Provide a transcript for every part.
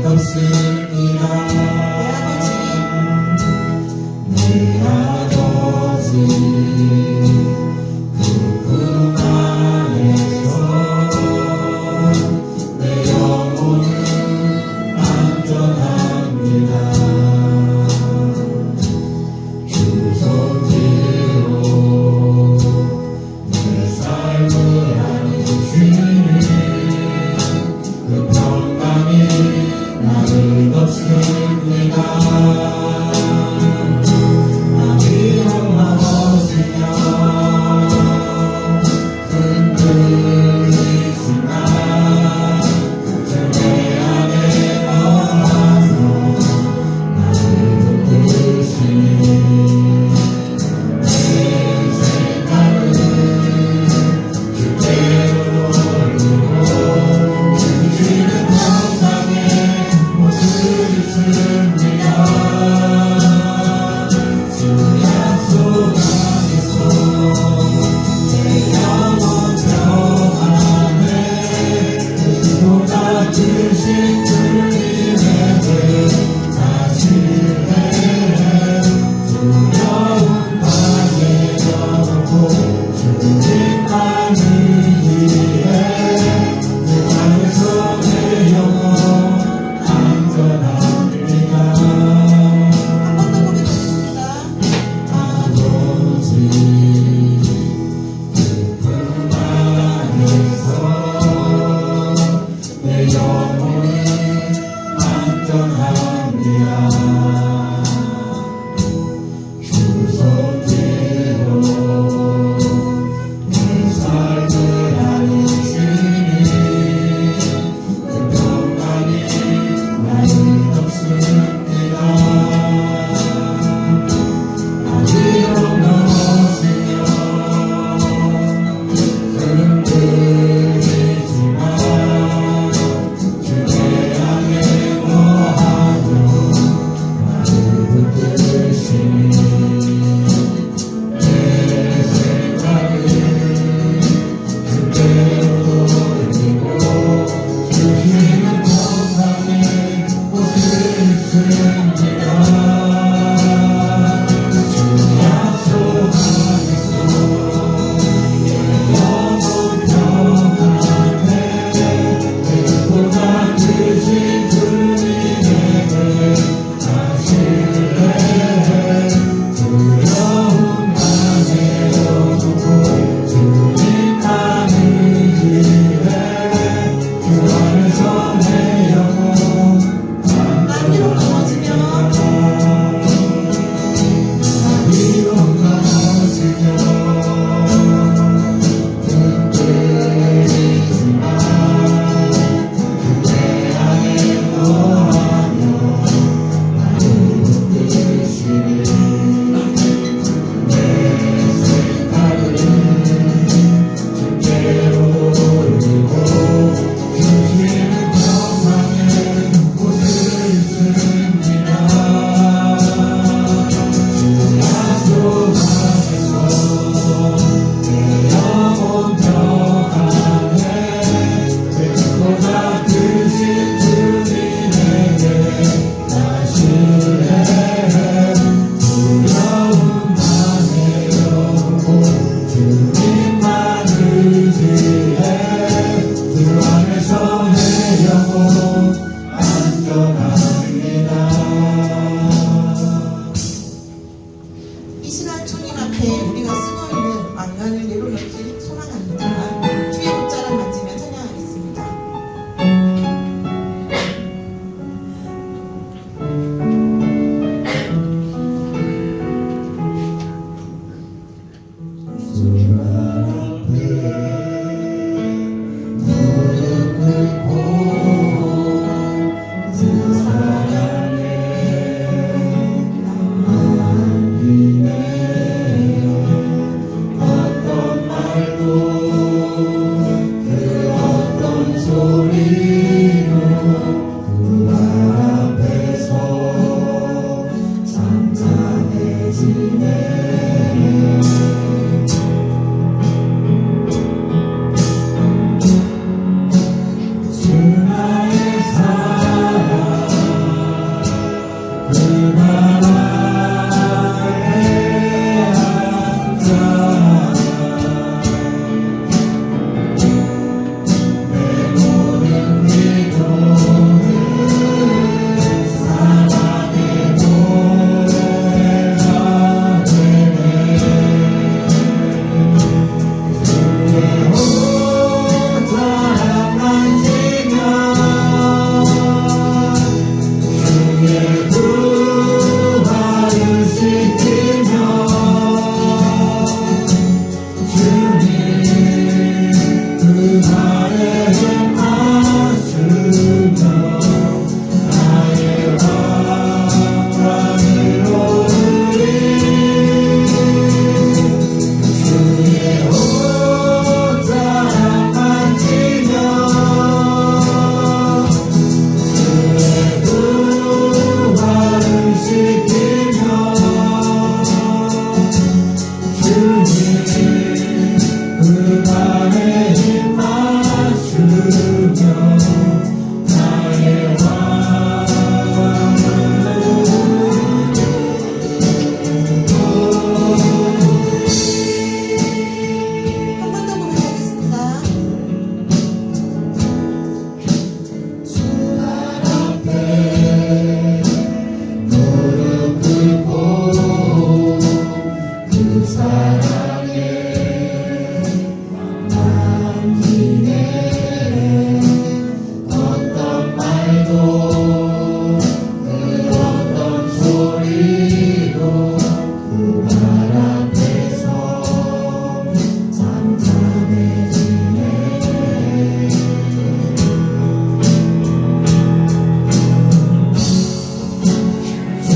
주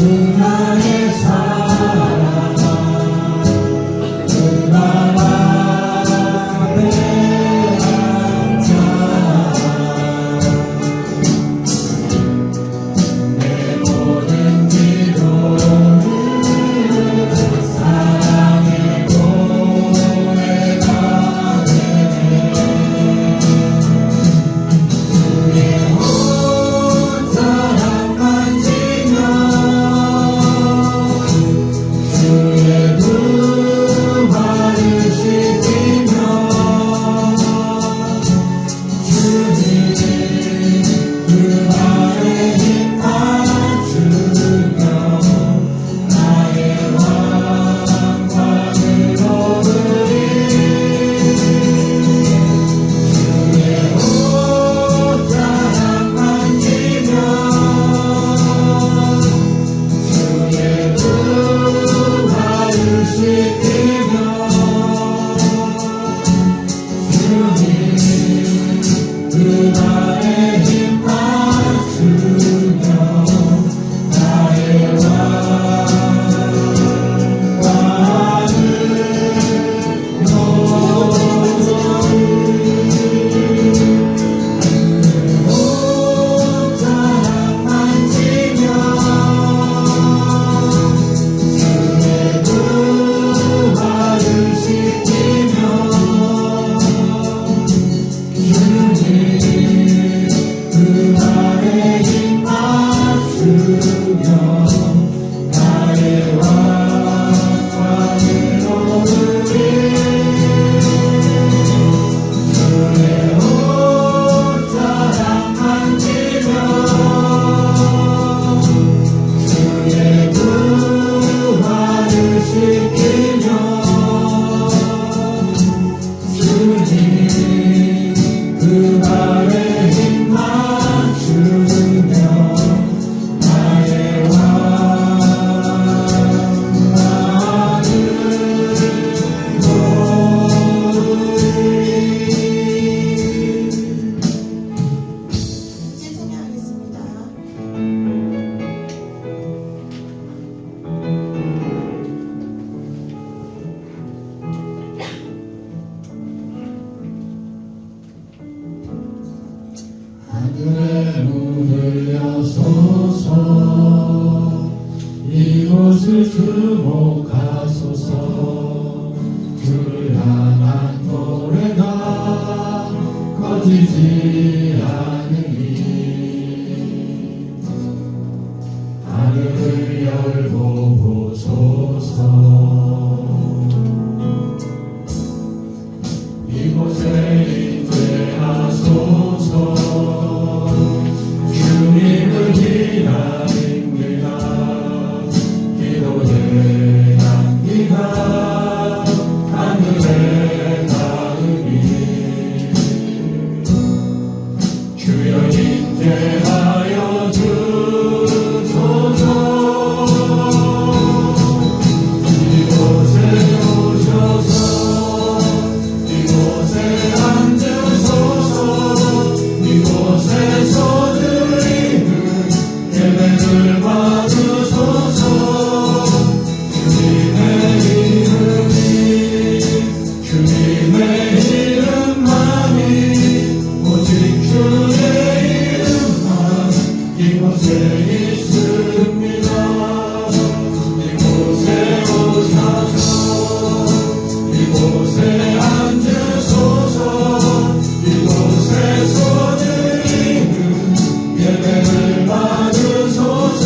나의 사랑아 그 말 앞에 앉아 내 모든 기도를 사랑의 노래가 되네 주의 온 사랑 만지며 주의 두 발을 씻기며 주님 그 발에 힘 맞추며 나의 왕관을 얻으리 주의 옷 사랑 만지며 주의 두 발을 씻기며 주님 그 발에 힘 맞추며 나의 온 사랑 만지며 주의 두 발을 씻기며 주님 그 발에 힘 맞추며 나의 왕관을 얻으리 주의 옷 사랑 만지며 주의 두 발을 씻기며 주님 그 발에 힘 맞추며 나의 이제 찬양하겠습니다. 하늘의 문을 여소서 이곳을 주목하소서 주를 향한 노래가 꺼지지 않으니 하늘을 열고 보소서 이곳에 임재하소서 주님을 기다립니다 기도의 향기가 하늘에 닿으니 주여 임재하여 주소서 이곳에 오셔서 이곳에 앉으소서 이곳에서 드리는 예배를 받으소서 주님의 이름이 주님의 이름만이 오직 주의 이름만 이곳에 있습니다 이곳에 오셔서 이곳에 앉으소서 이곳에서 드리는 예배를 받으소서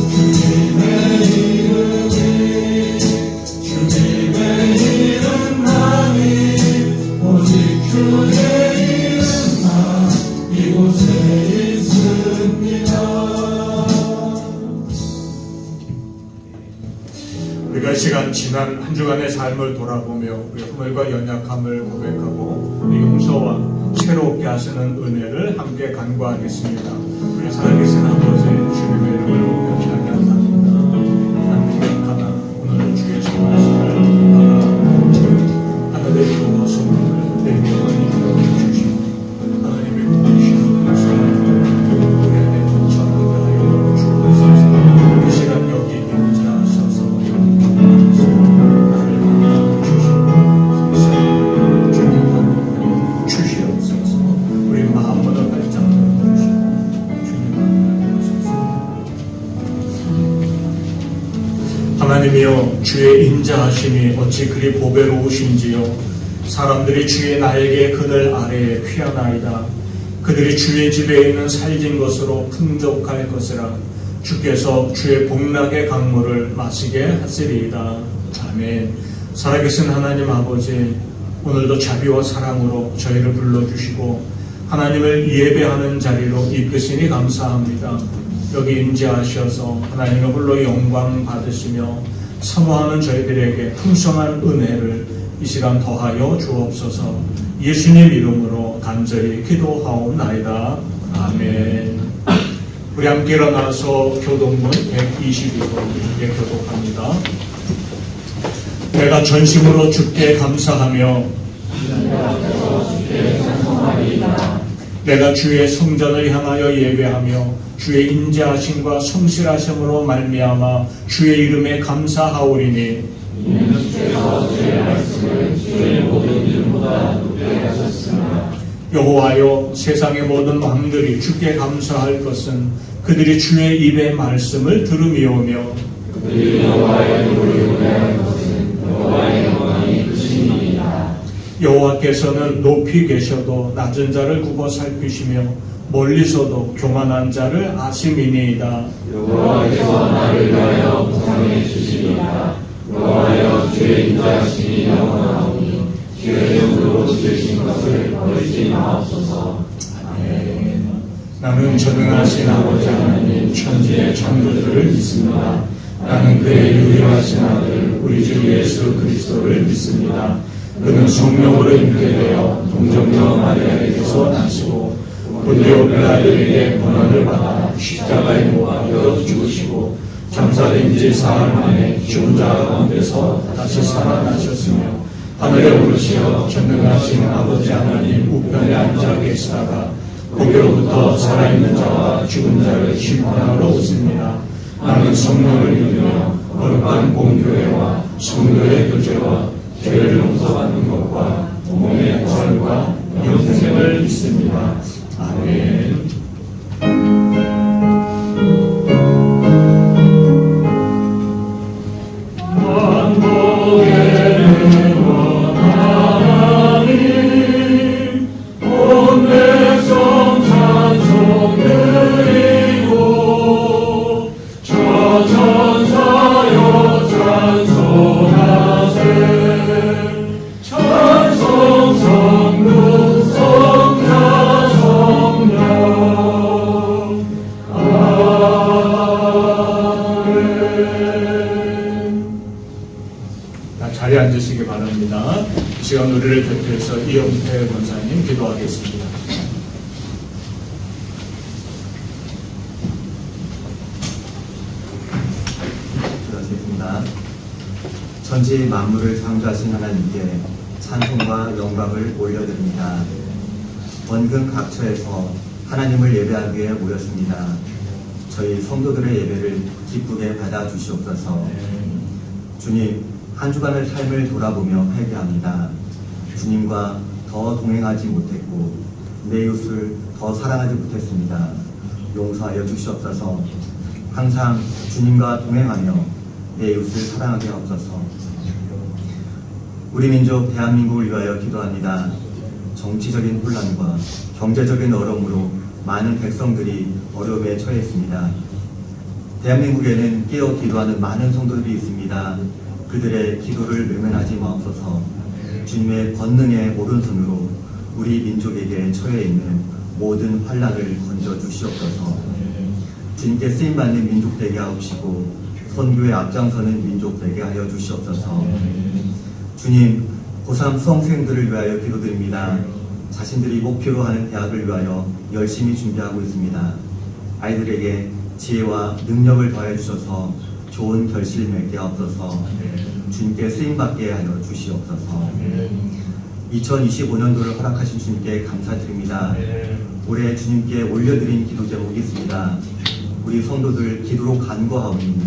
주님의 이름이 주님의 이름만이 오직 주의 이름만 이곳에 있습니다 우리가 이 시간 지난 한 주간의 삶을 돌아보며 우리의 허물과 연약함을 고백하고 우리 용서와 새롭게 하시는 은혜를 함께 간구하겠습니다. 우리 살아계신 아버지 주님의 이름을 높여 찬양합니다. 하나님 하나 오늘 주의 말씀을 하나님의 이름으로 성령을 대명하니 주시고 하나님의 공이신 말씀을 우리 안에 전하게 하여 주옵소서. 하나님이여, 주의 인자하심이 어찌 그리 보배로우신지요. 사람들이 주의 날개 그늘 아래에 피하나이다. 그들이 주의 집에 있는 살진 것으로 풍족할 것이라. 주께서 주의 복락의 강물을 마시게 하시리이다. 아멘. 살아계신 하나님 아버지, 오늘도 자비와 사랑으로 저희를 불러주시고 하나님을 예배하는 자리로 이끄시니 감사합니다. 여기 임재하셔서 하나님의 홀로 영광 받으시며 사모하는 저희들에게 풍성한 은혜를 이 시간 더하여 주옵소서. 예수님 이름으로 간절히 기도하옵나이다. 아멘. 우리 함께 일어나서 교독문 122번에 교독합니다. 내가 전심으로 주께 감사하며 내가 주의 성전을 향하여 예배하며 주의 인자하심과 성실하심으로 말미암아 주의 이름에 감사하오리니 이는 주께서 주의 말씀을 주의 모든 이름보다 높게 하셨으나 여호와여, 세상의 모든 왕들이 주께 감사할 것은 그들이 주의 입의 말씀을 들음이오며 그들이 여호와의 이름을 예배할 것은 여호와의 영광이 크심이니이다. 여호와께서는 높이 계셔도 낮은 자를 굽어 살피시며 멀리서도 교만한 자를 아심이니이다. 여호와께서 나를 위하여 보상해 주시리이다. 여호와여, 주의 인자하심이 영원하오니 주의 손으로 지으신 것을 버리지 마옵소서. 아멘. 나는 전능하신 아버지 하나님 천지의 창조주를 믿습니다. 나는 그의 유일하신 아들 우리 주 예수 그리스도를 믿습니다. 그는 성령으로 잉태되어 동정녀 마리아에게서 나시고 본디오 빌라도에게 고난을 받아 십자가에 못 박혀 죽으시고 장사된 지 사흘 만에 죽은 자 가운데서 다시 살아나셨으며 하늘에 오르시어 전능하신 아버지 하나님 우편에 앉아 계시다가 거기로부터 살아있는 자와 죽은 자를 심판하러 오십니다. 나는 성령을 믿으며 거룩한 공교회와 성도의 교제와 죄를 용서받는 것과 몸의 부활과 영생을 믿습니다. 아멘. 자리에 앉으시기 바랍니다. 이 시간 우리를 대표해서 이영태 권사님 기도하겠습니다. 기도하겠습니다. 전지 만물을 창조하신 하나님께 찬송과 영광을 올려드립니다. 원근 각처에서 하나님을 예배하기 위해 모였습니다. 저희 성도들의 예배를 기쁘게 받아주시옵소서. 주님, 한 주간의 삶을 돌아보며 회개합니다. 주님과 더 동행하지 못했고 내 이웃을 더 사랑하지 못했습니다. 용서하여 주시옵소서. 항상 주님과 동행하며 내 이웃을 사랑하게 하옵소서. 우리 민족 대한민국을 위하여 기도합니다. 정치적인 혼란과 경제적인 어려움으로 많은 백성들이 어려움에 처해 있습니다. 대한민국에는 깨어 기도하는 많은 성도들이 있습니다. 그들의 기도를 외면하지 마옵소서. 주님의 권능의 오른손으로 우리 민족에게 처해 있는 모든 환란을 건져 주시옵소서. 주님께 쓰임받는 민족 되게 하옵시고 선교에 앞장서는 민족 되게 하여 주시옵소서. 주님, 고3 수험생들을 위하여 기도드립니다. 자신들이 목표로 하는 대학을 위하여 열심히 준비하고 있습니다. 아이들에게 지혜와 능력을 더해 주셔서 좋은 결실 맺게 하옵소서. 주님께 쓰임받게 하여 주시옵소서. 2025년도를 허락하신 주님께 감사드립니다. 올해 주님께 올려드린 기도 제목이 있습니다. 우리 성도들 기도로 간구하오니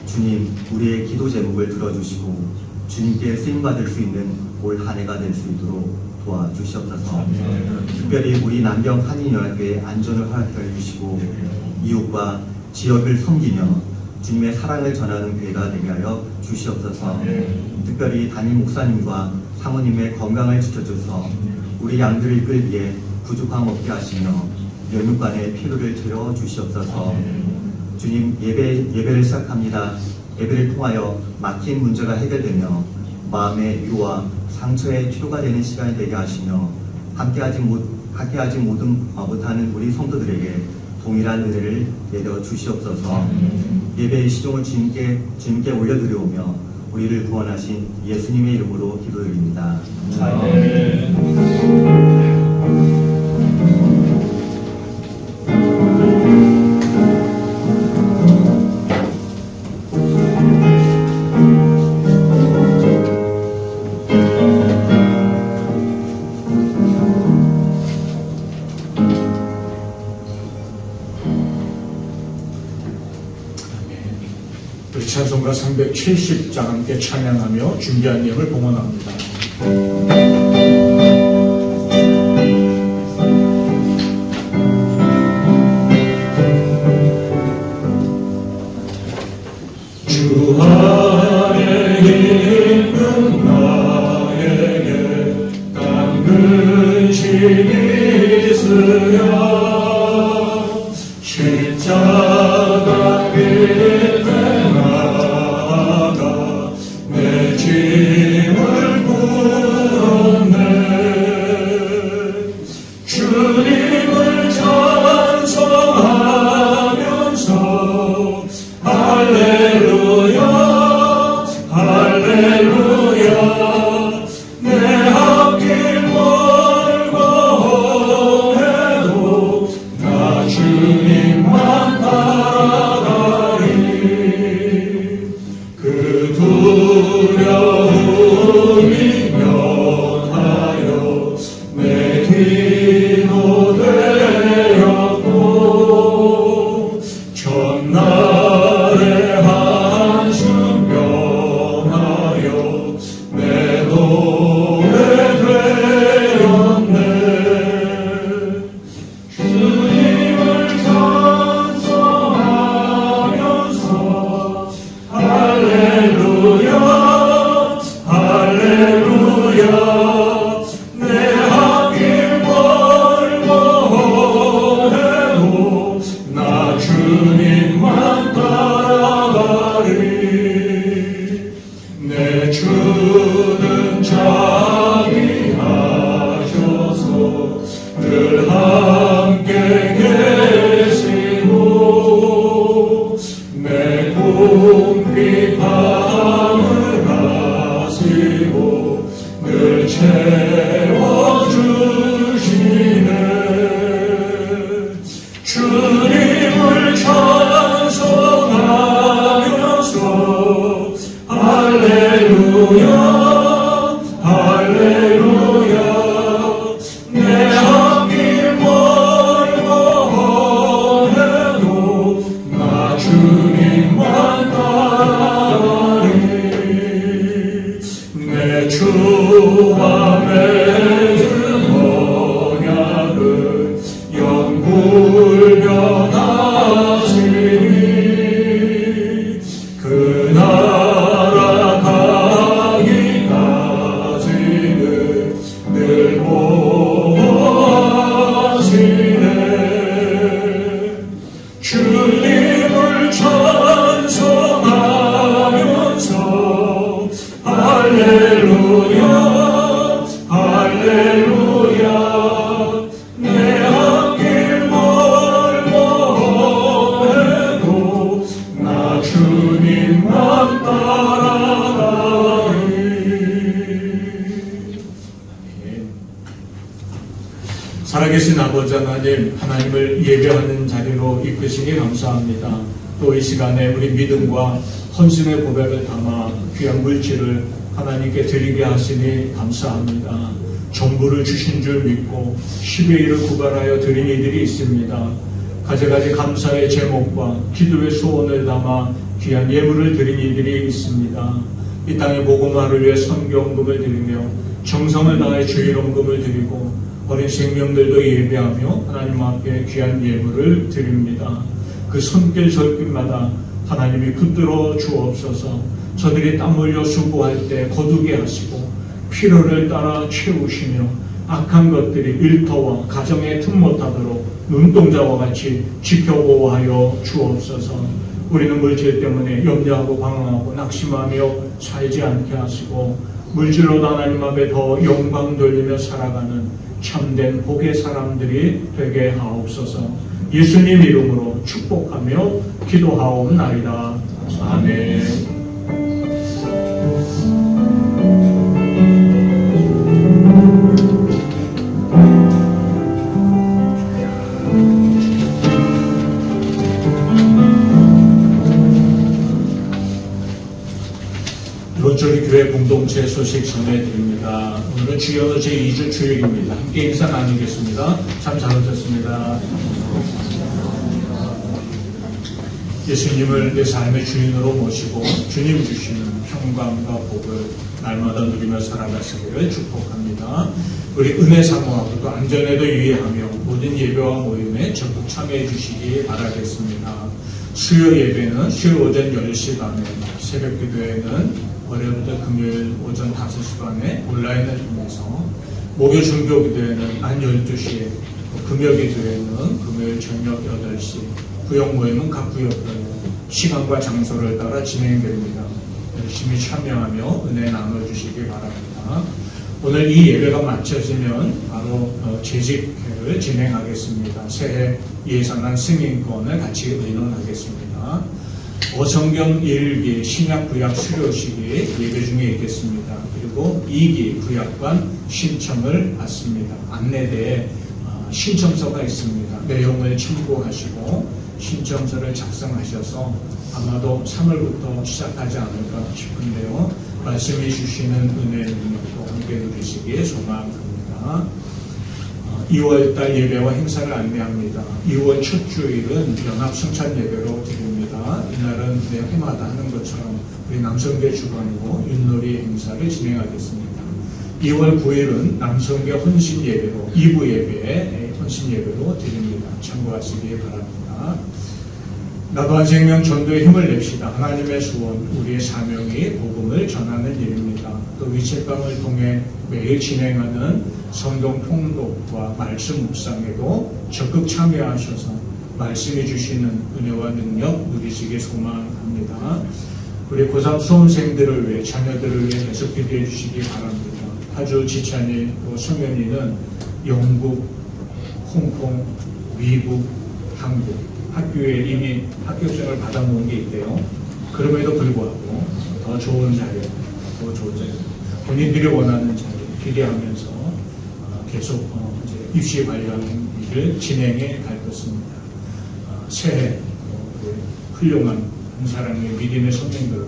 주님, 우리의 기도 제목을 들어주시고 주님께 쓰임받을 수 있는 올 한 해가 될 수 있도록 도와주시옵소서. 특별히 우리 남경 한인연합회의 안전을 허락해 주시고 이웃과 지역을 섬기며 주님의 사랑을 전하는 교회가 되게 하여 주시옵소서. 특별히 담임 목사님과 사모님의 건강을 지켜줘서 우리 양들을 이끌 위해 부족함 없게 하시며 연육간의 피로를 채워 주시옵소서. 주님, 예배를 시작합니다. 예배를 통하여 막힌 문제가 해결되며 마음의 위로와 상처의 치료가 되는 시간이 되게 하시며 함께하지 못하는 우리 성도들에게 동일한 은혜를 내려 주시옵소서. 예배의 시종을 주님께 올려드려오며 우리를 구원하신 예수님의 이름으로 기도드립니다. 찬송가 370장 함께 찬양하며 준비한 예물 봉헌합니다. 주 안에 있는 나에게 단 근심이 있으랴 십자가 밑에 나아가 내 짐을 풀었네. 주님을 찬송하면서 할렐루야 할렐루야 내 앞길 멀고 해도 나 주님만 따라가리. 그 두려움이 면하여 내 기도 되었고 전날의 한숨 변하여 내 노래 되었네. 주님을 찬송하면서 할렐루야 할렐루야 내 앞길 멀고 해도 나 주님만 따라가리. 내 주는 자비하셔서 늘 함께 계시고 내 궁핍함을 하시고 늘 채워주시네. 주님을 찬송하면서 할렐루야 할렐루야 내 앞길 멀고 해도 나 주님만 따라가리. 내 주와 맺은 언약을 영불변하시니 그 나라 가기까지는 늘 보호하시네. 주님을 찬송하면서 할렐루야 할렐루야 내 앞길 멀고 해도 나 주님만 따라가리. 살아계신 아버지 하나님, 하나님을 예배하는 자리로 이끄시니 감사합니다. 또 이 시간에 우리 믿음과 헌신의 고백을 담아 귀한 물질을 하나님께 드리게 하시니 감사합니다. 정부를 주신 줄 믿고 10의 1을 구별하여 드린 이들이 있습니다. 가지가지 감사의 제목과 기도의 소원을 담아 귀한 예물을 드린 이들이 있습니다. 이 땅의 복음화를 위해 선교헌금을 드리며 정성을 다해 주일헌금을 드리고 어린 생명들도 예배하며 하나님 앞에 귀한 예물을 드립니다. 그 손길 절길마다 하나님이 붙들어 주옵소서. 저들이 땀 흘려 수고할 때 거두게 하시고 피로를 따라 채우시며 악한 것들이 일터와 가정에 틈 못하도록 눈동자와 같이 지켜보호하여 주옵소서. 우리는 물질 때문에 염려하고 방황하고 낙심하며 살지 않게 하시고 물질로 하나님 앞에 더 영광 돌리며 살아가는 참된 복의 사람들이 되게 하옵소서. 예수님 이름으로 축복하며 기도하옵나이다. 아멘. 이번주일 교회 공동체 소식 전해드립니다. 오늘은 주여 제2주 주일입니다. 함께 인사 나누겠습니다. 참 잘 오셨습니다. 예수님을 내 삶의 주인으로 모시고 주님 주시는 평강과 복을 날마다 누리며 살아가시기를 축복합니다. 우리 은혜 사모하고 또 안전에도 유의하며 모든 예배와 모임에 적극 참여해 주시기 바라겠습니다. 수요 예배는 수요 오전 10시 반에, 새벽 기도회는 월요일부터 금요일 오전 5시 반에 온라인을 통해서, 목요 중교 기도회는 한 12시에, 금요 기도회는 금요일 저녁 8시, 구역 모임은 각 구역별로 시간과 장소를 따라 진행됩니다. 열심히 참여하며 은혜 나눠주시기 바랍니다. 오늘 이 예배가 마쳐지면 바로 재직회를 진행하겠습니다. 새해 예산안 승인권을 같이 의논하겠습니다. 오성경 1기 신약 구약 수료식이 예배 중에 있겠습니다. 그리고 2기 구약관 신청을 받습니다. 안내대에 신청서가 있습니다. 내용을 참고하시고 신청서를 작성하셔서 아마도 3월부터 시작하지 않을까 싶은데요. 말씀해 주시는 은혜 능력도 함께 누리시기에 소망합니다. 2월달 예배와 행사를 안내합니다. 2월 첫 주일은 연합 성찬 예배로 드립니다. 이날은 매 해마다 하는 것처럼 우리 남성교 주관으로 윷놀이 행사를 진행하겠습니다. 2월 9일은 남성교 헌신 예배로 2부 예배에 헌신 예배로 드립니다. 참고하시기 바랍니다. 나도 한 생명 전도에 힘을 냅시다. 하나님의 소원, 우리의 사명이 복음을 전하는 일입니다. 또 위책방을 통해 매일 진행하는 성경 통독과 말씀 묵상에도 적극 참여하셔서 말씀해 주시는 은혜와 능력 누리시길 소망합니다. 우리 고3 수험생들을 위해, 자녀들을 위해 계속 기도해 주시기 바랍니다. 파주 지찬이 또 성현이는 영국, 홍콩, 미국, 한국 학교에 이미 합격증을 받아놓은 게 있대요. 그럼에도 불구하고 더 좋은 자리, 본인들이 원하는 자리 기대하면서 계속 이제 입시 관련 일을 진행해 갈 것입니다. 새해 훌륭한 한 사람의 믿음의 선생들로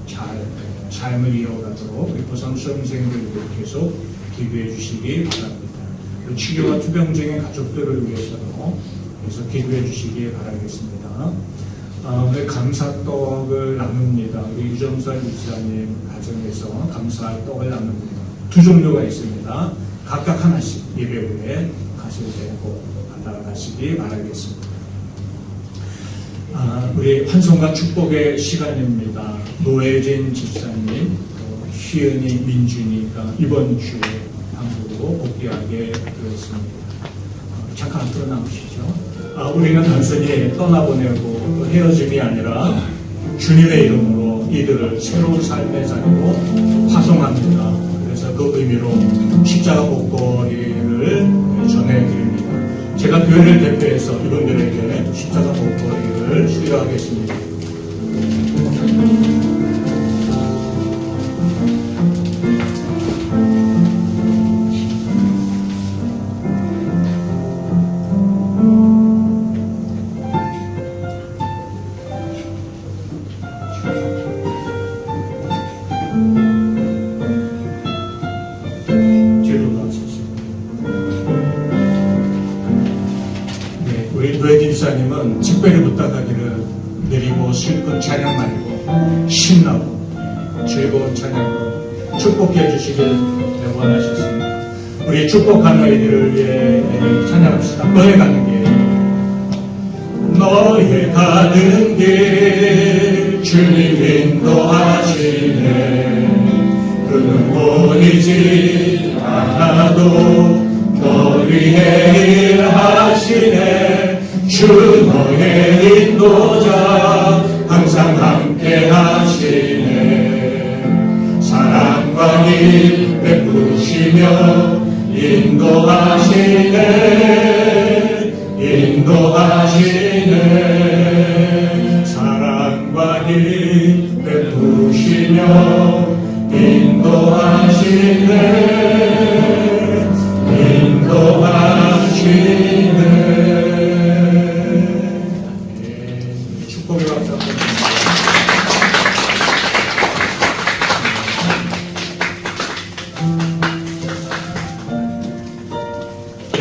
잘 삶을 이어가도록 우리 고3 수험생들도 계속 기도해 주시기 바랍니다. 그리고 치료와 투병증의 가족들을 위해서도 계속 기도해 주시기 바라겠습니다. 오늘 감사떡을 나눕니다. 우리 유정선 집사님 가정에서 감사떡을 나눕니다. 두 종류가 있습니다. 각각 하나씩 예배 후에 가실 때 꼭 받아가시기 바라겠습니다. 우리 환송과 축복의 시간입니다. 노혜진 집사님, 희은이, 민준이가 이번 주에 한국으로 복귀하게 되었습니다. 잠깐 앞으로 나오시죠. 우리는 단순히 떠나보내고 헤어짐이 아니라 주님의 이름으로 이들을 새로운 삶의 자리로 파송합니다. 그래서 그 의미로 십자가 목걸이를 전해드립니다. 제가 교회를 대표해서 이분들에게 십자가 목걸이를 수여하겠습니다. 집사님은 특별히 부탁하기를 느리고 슬픈 찬양 말고 신나고 즐거운 찬양으로 축복해 주시길 원하셨습니다. 우리 축복한 아이들을 위해 찬양합시다. 너의 가는 길, 너의 가는 길 주님 인도하시네. 그는 보이지 않아도 너 위해 일하시네. 주 너의 인도자 항상 함께 하시네. 사랑과 일 베푸시며 인도하시네. 인도하시네. 사랑과 일 베푸시며 인도하시네. 인도하시네. 축복의 박수 한번 주세요. 네.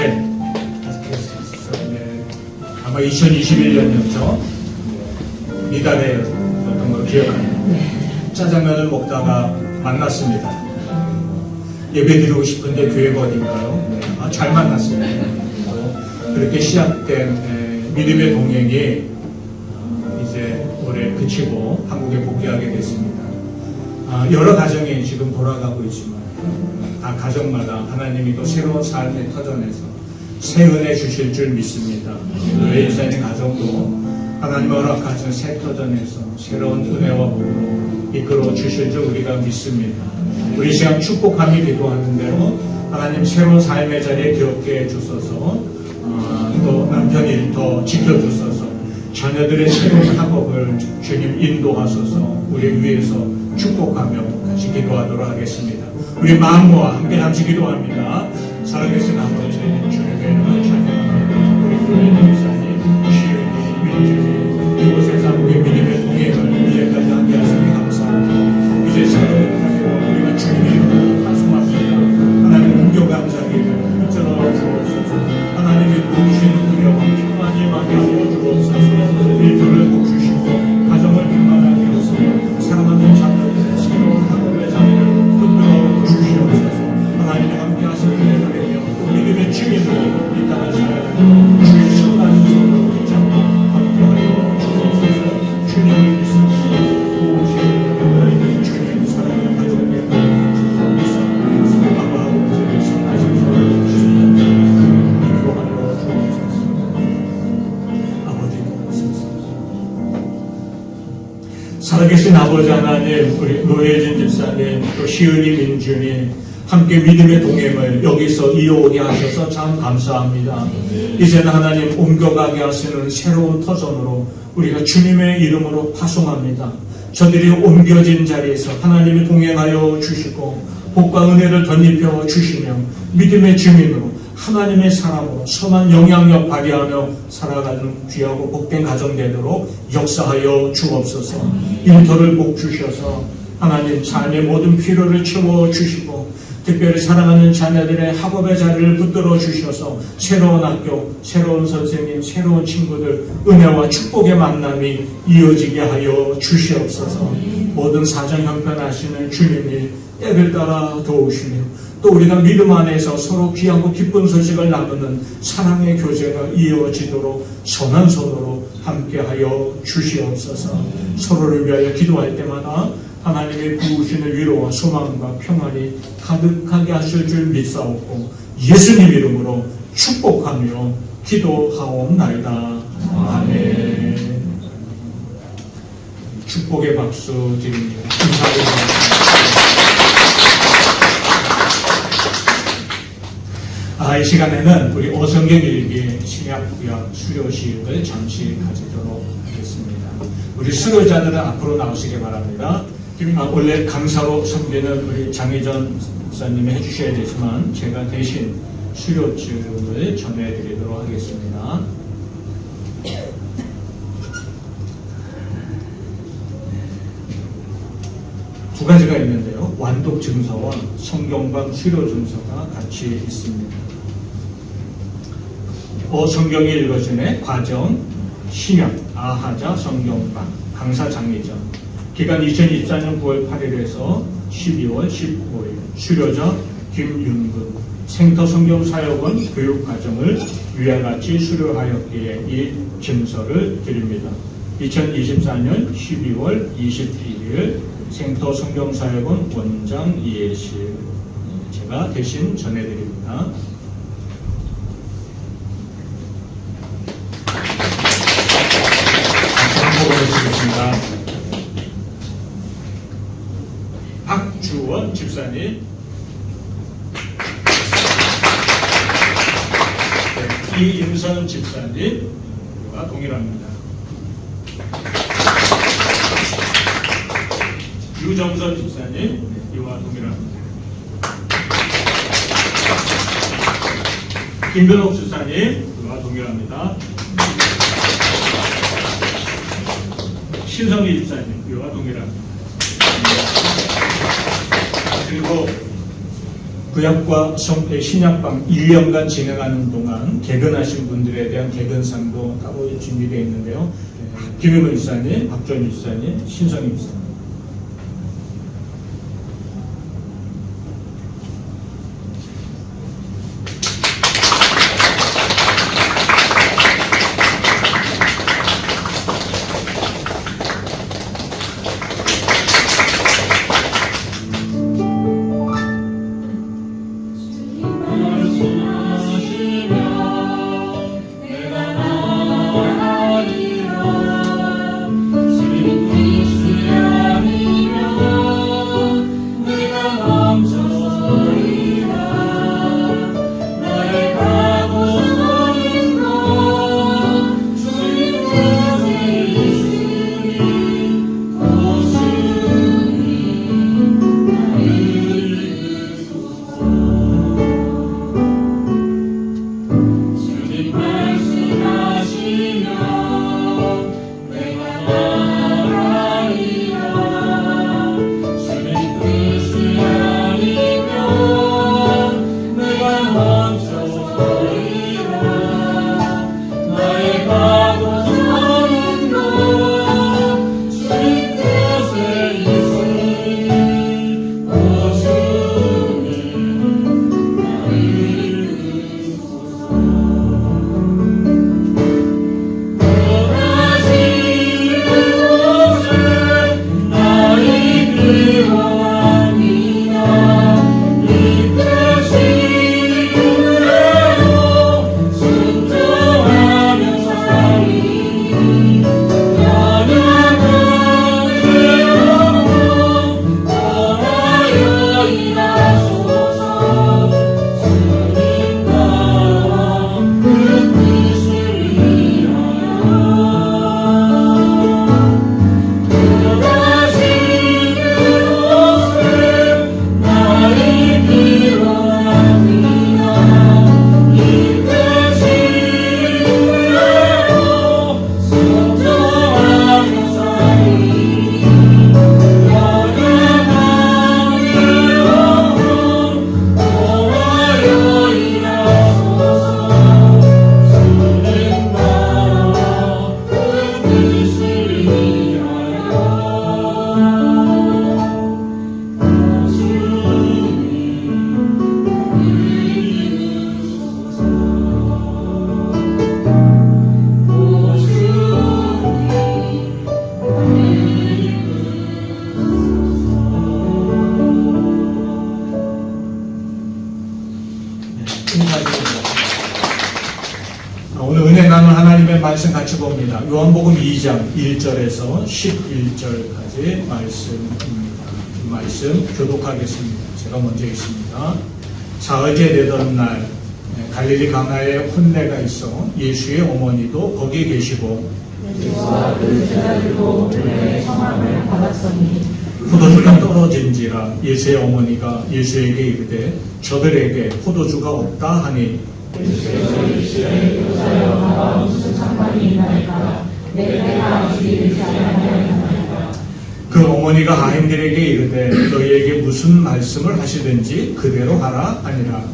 아마 2021년이었죠. 이달에 어떤 걸 기억합니다. 짜장면을 먹다가 만났습니다. 예배드리고 싶은데 교회가 어딘가요? 잘 만났습니다. 그렇게 시작된 믿음의 동행이 이제 올해 그치고 한국에 복귀하게 됐습니다. 여러 가정이 지금 돌아가고 있지만 다 가정마다 하나님이 또 새로운 삶의 터전에서 새 은혜 주실 줄 믿습니다. 노예 인사님 가정도 하나님 허락하신 새 터전에서 새로운 은혜와 복으로 이끌어 주실 줄 우리가 믿습니다. 우리 시간 축복하며 기도하는 대로 하나님 새로운 삶의 자리에 기억게 해주소서. 또 남편 일터 지켜주소서. 자녀들의 새로운 학업을 주님 인도하소서. 우리 위해서 축복하며 같이 기도하도록 하겠습니다. 우리 마음과 함께 같이 기도합니다. 살아계신 아버지 주님의 이름을 찬양합니다. 우리 교회 목사님, 시은이, 민주님 이곳에서 우리 믿음의 동행을 이제까지 함께 하시니 감사합니다. 이제 살아계신 우리가 주님의 이름을 파송합니다. 하나님 공격한 자리를 붙들어 주옵소서. 하나님이 부으시는 은혜와 평안이 임하게 하여 주옵소서. 일터를 복 주시고 가정을 평안하게 하시고 사랑하는 자녀들의 새로운 학업의 자리를 붙들어 주시옵소서. 하나님이 함께 하시는 은혜를 믿음의 증인으로 이 땅을 살아가고 주의 신나는 손으로 붙잡고 함께하여 주옵소서. 주님을 믿습니다. 도우시는 주님 사랑하는 가족의 아빠 아버지를 선하신 손으로 주시옵소서. 기도하여 주옵소서. 아버지 고맙습니다. 살아계신 아버지 하나님, 우리 노예진 집사님, 또 시은이 민준이 함께 믿음의 동행을 여기서 이어오게 하셔서 참 감사합니다. 이제는 하나님 옮겨가게 하시는 새로운 터전으로 우리가 주님의 이름으로 파송합니다. 저들이 옮겨진 자리에서 하나님이 동행하여 주시고 복과 은혜를 덧입혀 주시며 믿음의 증인으로 하나님의 사람으로 선한 영향력 발휘하며 살아가는 귀하고 복된 가정 되도록 역사하여 주옵소서. 일터를 복 주셔서 하나님 삶의 모든 필요를 채워 주시고 특별히 사랑하는 자녀들의 학업의 자리를 붙들어 주셔서 새로운 학교, 새로운 선생님, 새로운 친구들 은혜와 축복의 만남이 이어지게 하여 주시옵소서. 모든 사정 형편하시는 주님이 때를 따라 도우시며 또 우리가 믿음 안에서 서로 귀하고 기쁜 소식을 나누는 사랑의 교제가 이어지도록 선한 손으로 함께하여 주시옵소서. 서로를 위하여 기도할 때마다 하나님의 부으시는 위로와 소망과 평안이 가득하게 하실 줄 믿사옵고 예수님 이름으로 축복하며 기도하옵나이다. 아멘. 축복의 박수 드립니다. 감사합니다. 이 시간에는 우리 오성경 일기 신약구약 수료식을 잠시 가지도록 하겠습니다. 우리 수료자들은 앞으로 나오시기 바랍니다. 원래 강사로 섬기는 우리 장희전 목사님이 해주셔야 되지만 제가 대신 수료증을 전해드리도록 하겠습니다. 두 가지가 있는데요. 완독 증서와 성경방 수료 증서가 같이 있습니다. 성경이 읽어주네 과정 신약 아하자 성경방 강사 장미전 기간 2024년 9월 8일에서 12월 15일 수료자 김윤근 생터 성경사역원 교육과정을 위와 같이 수료하였기에 이 증서를 드립니다. 2024년 12월 21일 생터 성경사역원 원장 이해실 제가 대신 전해드립니다. 보고드리겠습니다. 박주원 집사님, 이임선 집사님과 동일합니다. 유정선 집사님, 이와 동일합니다. 김변옥 집사님, 이와 동일합니다. 신성희 집사님, 이와 동일합니다. 그리고 구약과 신약방 1년간 진행하는 동안 개근하신 분들에 대한 개근상도 따로 준비되어 있는데요. 김유근 집사님, 박주원 집사님, 신성희 집사님. 오늘 은혜 나눈 하나님의 말씀 같이 봅니다. 요한복음 2장 1절에서 11절까지 말씀입니다. 이 말씀 교독하겠습니다. 제가 먼저 읽습니다. 사흘째 되던 날 갈릴리 가나에 혼례가 있어 예수의 어머니도 거기에 계시고 예수와 그 제자들도 그의 성함을 받았으니 포도주가 떨어진지라 예수의 어머니가 예수에게 이르되 저들에게 포도주가 없다 하니 예수께서 이르시되 여자여 나와 무슨 상관이 있나이까 내가 아직 이르지 아니하였나이까. 그 어머니가 하인들에게 이르되 너희에게 무슨 말씀을 하시든지 그대로 하라 하니라.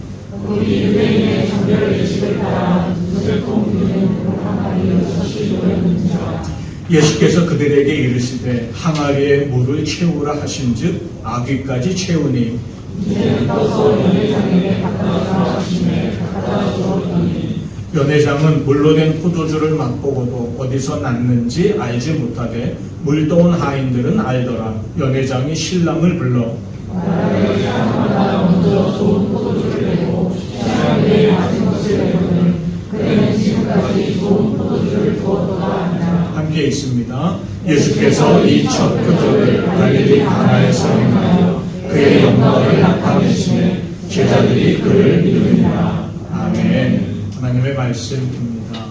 우리 유대인의 정결 예식을 따라 무조건 우리는 항아리에 솥이 놓였는지라. 예수께서 그들에게 이르시되 항아리에 물을 채우라 하신즉 아귀까지 채우니 이제는 떠서 연회장에게 갖다 주라 하시매 갖다 주었더니 연회장은 물로 된 포도주를 맛보고도 어디서 났는지 알지 못하되 물떠온 하인들은 알더라. 연회장이 신랑을 불러 나라가 먼저 좋은 포도주를 내고 신랑에게 맞은 것을 내거든 그는 지금까지 좋은 포도주를 두었도다 하니라. 함께 있습니다. 예수께서 이 첫 표적을 갈릴리 가나에서 행하여 그의 영광을 나타내시매 제자들이 그를 믿으니라. 아멘. 하나님의 말씀입니다.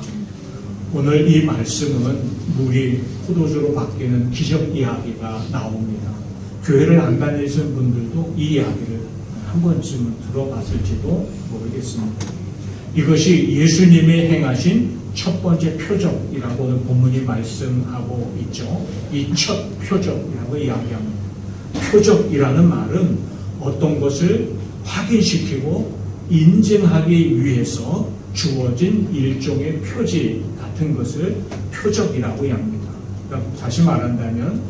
오늘 이 말씀은 물이 포도주로 바뀌는 기적 이야기가 나옵니다. 교회를 안 다니시는 분들도 이 이야기를 한 번쯤은 들어봤을지도 모르겠습니다. 이것이 예수님이 행하신 첫 번째 표적이라고 오늘 본문이 말씀하고 있죠. 이 첫 표적이라고 이야기합니다. 표적이라는 말은 어떤 것을 확인시키고 인증하기 위해서 주어진 일종의 표지 같은 것을 표적이라고 합니다. 그러니까 다시 말한다면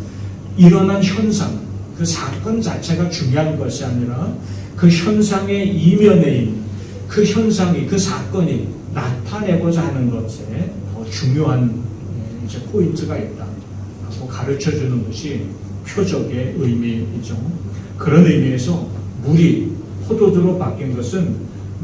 일어난 현상, 그 사건 자체가 중요한 것이 아니라 그 현상의 이면에 있는 그 현상이, 그 사건이 나타내고자 하는 것에 더 중요한 이제 포인트가 있다고 가르쳐주는 것이 표적의 의미이죠. 그런 의미에서 물이 포도주로 바뀐 것은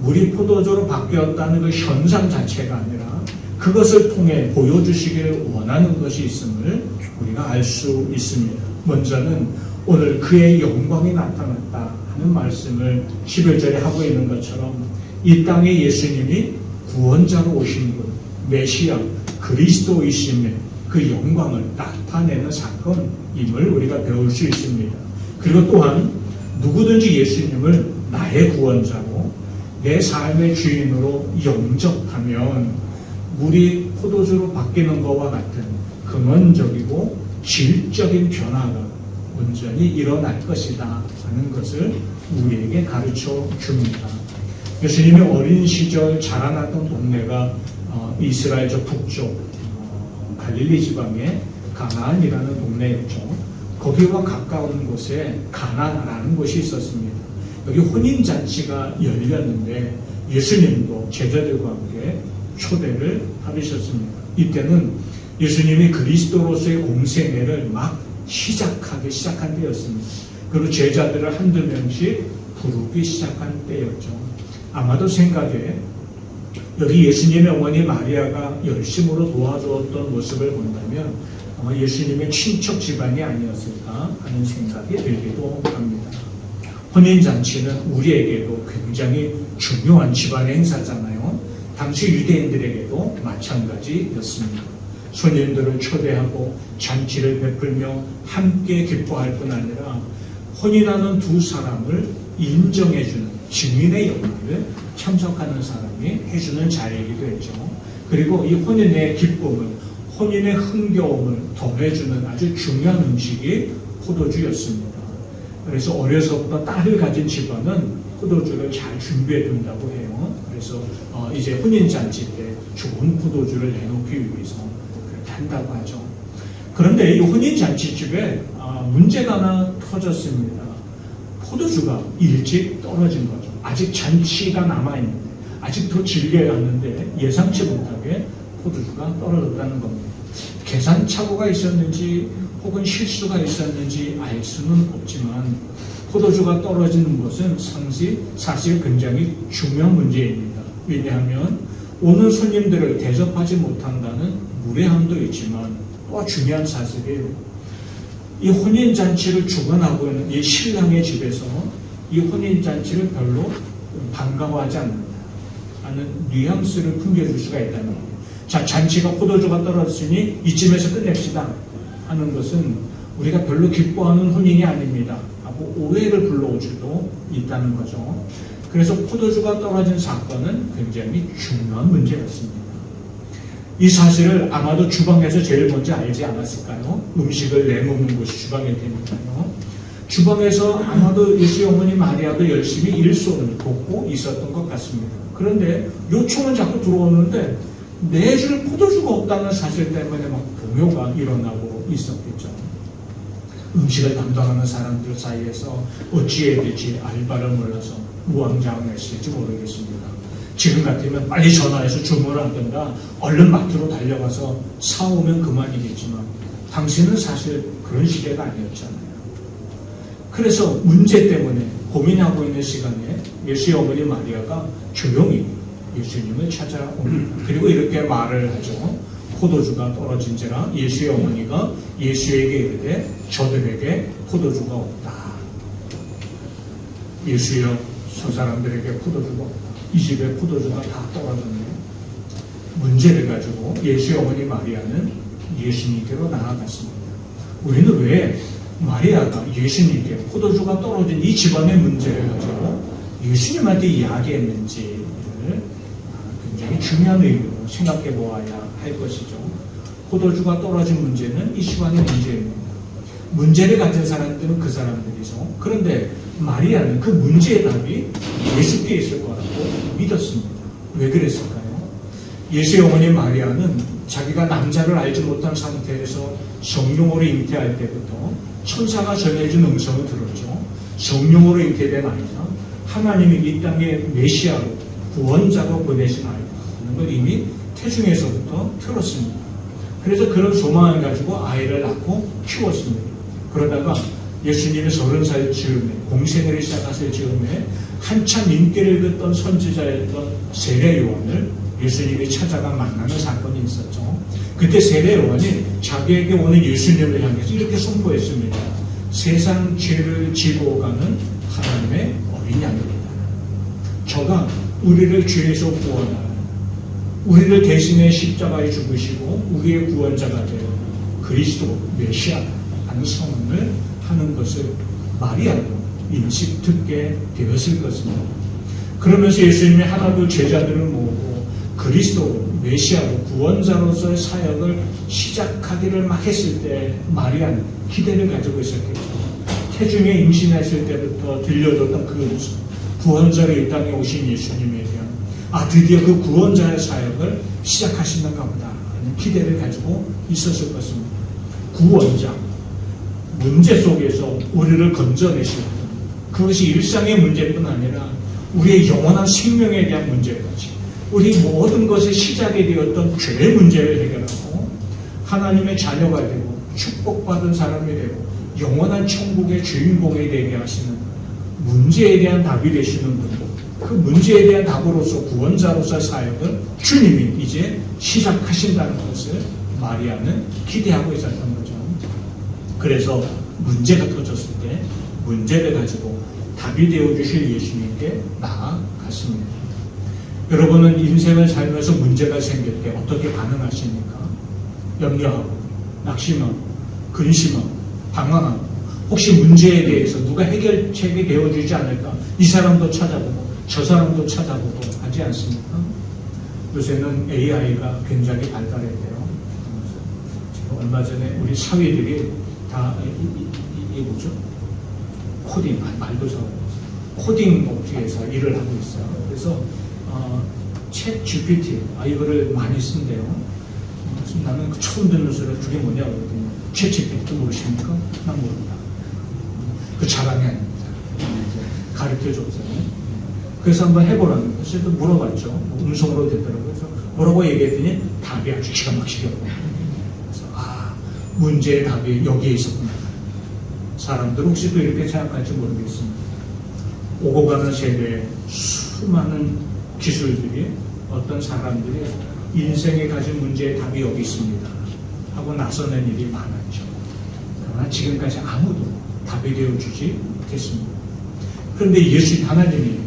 물이 포도주로 바뀌었다는 그 현상 자체가 아니라 그것을 통해 보여주시기를 원하는 것이 있음을 우리가 알 수 있습니다. 먼저는 오늘 그의 영광이 나타났다 하는 말씀을 11절에 하고 있는 것처럼 이 땅에 예수님이 구원자로 오신 분, 메시아, 그리스도이심의 그 영광을 나타내는 사건임을 우리가 배울 수 있습니다. 그리고 또한 누구든지 예수님을 나의 구원자로 내 삶의 주인으로 영접하면 물이 포도주로 바뀌는 것과 같은 근원적이고 질적인 변화가 온전히 일어날 것이다 하는 것을 우리에게 가르쳐 줍니다. 예수님이 어린 시절 자라났던 동네가 이스라엘 저 북쪽 갈릴리 지방의 가나안이라는 동네였죠. 거기와 가까운 곳에 가나라는 곳이 있었습니다. 여기 혼인잔치가 열렸는데 예수님도 제자들과 함께 초대를 받으셨습니다. 이때는 예수님이 그리스도로서의 공생애를 막 시작한 때였습니다. 그리고 제자들을 한두 명씩 부르기 시작한 때였죠. 아마도 생각에 여기 예수님의 어머니 마리아가 열심으로 도와주었던 모습을 본다면 아마 예수님의 친척 집안이 아니었을까 하는 생각이 들기도 합니다. 혼인잔치는 우리에게도 굉장히 중요한 집안의 행사잖아요. 당시 유대인들에게도 마찬가지였습니다. 손님들을 초대하고 잔치를 베풀며 함께 기뻐할 뿐 아니라 혼인하는 두 사람을 인정해주는 증인의 역할을 참석하는 사람이 해주는 자리이기도 했죠. 그리고 이 혼인의 기쁨을, 혼인의 흥겨움을 더해주는 아주 중요한 음식이 포도주였습니다. 그래서 어려서부터 딸을 가진 집안은 포도주를 잘 준비해 둔다고 해요. 그래서 이제 혼인잔치 때 좋은 포도주를 내놓기 위해서 그렇게 한다고 하죠. 그런데 이 혼인잔치집에 문제가 하나 터졌습니다. 포도주가 일찍 떨어진 거죠. 아직 잔치가 남아있는데, 아직 더 즐겨야 하는데 예상치 못하게 포도주가 떨어졌다는 겁니다. 계산착오가 있었는지 혹은 실수가 있었는지 알 수는 없지만 포도주가 떨어지는 것은 사실 굉장히 중요한 문제입니다. 왜냐하면 오는 손님들을 대접하지 못한다는 무례함도 있지만 또 중요한 사실이에요. 이 혼인잔치를 주관하고 있는 이 신랑의 집에서 이 혼인잔치를 별로 반가워하지 않는다 하는 뉘앙스를 풍겨줄 수가 있다는 거예요. 자, 잔치가 포도주가 떨어졌으니 이쯤에서 끝냅시다 하는 것은 우리가 별로 기뻐하는 혼인이 아닙니다 하고 오해를 불러올 수도 있다는 거죠. 그래서 포도주가 떨어진 사건은 굉장히 중요한 문제였습니다. 이 사실을 아마도 주방에서 제일 먼저 알지 않았을까요? 음식을 내놓는 곳이 주방일 테니까요. 주방에서 아마도 예수의 어머니 마리아도 열심히 일손을 돕고 있었던 것 같습니다. 그런데 요청은 자꾸 들어오는데 내줄 포도주가 없다는 사실 때문에 막 동요가 일어나고 있었겠죠. 음식을 담당하는 사람들 사이에서 어찌해야 될지 알바를 몰라서 우왕좌왕했을지 모르겠습니다. 지금 같으면 빨리 전화해서 주문을 하든가 얼른 마트로 달려가서 사오면 그만이겠지만 당시는 사실 그런 시대가 아니었잖아요. 그래서 문제 때문에 고민하고 있는 시간에 예수의 어머니 마리아가 조용히 예수님을 찾아옵니다. 그리고 이렇게 말을 하죠. 포도주가 떨어진지라 예수의 어머니가 예수에게 이르되 저들에게 포도주가 없다. 예수여, 저 사람들에게 포도주가 없다. 이 집에 포도주가 다 떨어졌네요. 문제를 가지고 예수의 어머니 마리아는 예수님께로 나아갔습니다. 우리는 왜 마리아가 예수님께 포도주가 떨어진 이 집안의 문제를 가지고 예수님한테 이야기했는지를 굉장히 중요한 의미로 생각해 보아야 할 것이죠. 포도주가 떨어진 문제는 이 집안의 문제입니다. 문제를 가진 사람들은 그 사람들이죠. 그런데 마리아는 그 문제의 답이 예수께 있을 거라고 믿었습니다. 왜 그랬을까요? 예수의 어머니 마리아는 자기가 남자를 알지 못한 상태에서 성령으로 잉태할 때부터 천사가 전해준 음성을 들었죠. 성령으로 잉태된 아이다. 하나님이 이 땅에 메시아로 구원자로 보내신 아이다 하는 걸 이미 태중에서부터 들었습니다. 그래서 그런 소망을 가지고 아이를 낳고 키웠습니다. 그러다가 예수님이 30살 즈음에 공생애를 시작하실 즈음에 한참 인기를 긋던 선지자였던 세례 요한을 예수님이 찾아가 만나는 사건이 있었죠. 그때 세례 요한이 자기에게 오는 예수님을 향해서 이렇게 선포했습니다. 세상 죄를 지고 가는 하나님의 어린 양입니다. 저가 우리를 죄에서 구원하는, 우리를 대신해 십자가에 죽으시고 우리의 구원자가 되어 그리스도 메시아라는 선언을 하는 것을 마리아도 인식 듣게 되었을 것입니다. 그러면서 예수님이 하나둘 제자들을 모으고 그리스도 메시아로 구원자로서의 사역을 시작하기를 막 했을 때 마리아는 기대를 가지고 있었겠죠. 태중에 임신했을 때부터 들려줬던 그 음성, 구원자로 이 땅에 오신 예수님에 대한 드디어 그 구원자의 사역을 시작하시는가 보다 하는 기대를 가지고 있었을 것입니다. 구원자, 문제 속에서 우리를 건져내시고 그것이 일상의 문제뿐 아니라 우리의 영원한 생명에 대한 문제까지 우리 모든 것의 시작이 되었던 죄의 문제를 해결하고 하나님의 자녀가 되고 축복받은 사람이 되고 영원한 천국의 주인공이 되게 하시는 문제에 대한 답이 되시는 분이고 그 문제에 대한 답으로서 구원자로서 사역을 주님이 이제 시작하신다는 것을 마리아는 기대하고 있었던 거죠. 그래서 문제가 터졌을 때 문제를 가지고 답이 되어주실 예수님께 나아갔습니다. 여러분은 인생을 살면서 문제가 생길 때 어떻게 반응하십니까? 염려하고, 낙심하고, 근심하고, 방황하고, 혹시 문제에 대해서 누가 해결책이 되어주지 않을까? 이 사람도 찾아보고, 저 사람도 찾아보고 하지 않습니까? 요새는 AI가 굉장히 발달했대요. 지금 얼마 전에 우리 사위들이 다, 이게 뭐죠? 코딩, 말도 잘 코딩 업체에서 일을 하고 있어요. 그래서 챗 GPT, 이거를 많이 쓴대요. 그래서 나는 처음 듣는 소리가 그게 뭐냐 그랬더니 챗 GPT도 모르십니까? 난 모릅니다. 그 자랑이 아닙니다. 가르쳐 줬어요. 그래서 한번 해보라는 거예요. 그래서 물어봤죠. 음성으로 됐더라고요. 그래서 뭐라고 얘기했더니 답이 아주 기가 막히게 오고. 그래서 문제의 답이 여기에 있었구나. 사람들 혹시 또 이렇게 생각할지 모르겠습니다. 오고 가는 세대에 수많은 기술들이 어떤 사람들이 인생에 가진 문제의 답이 여기 있습니다 하고 나서는 일이 많았죠. 그러나 지금까지 아무도 답이 되어주지 못했습니다. 그런데 예수 하나님이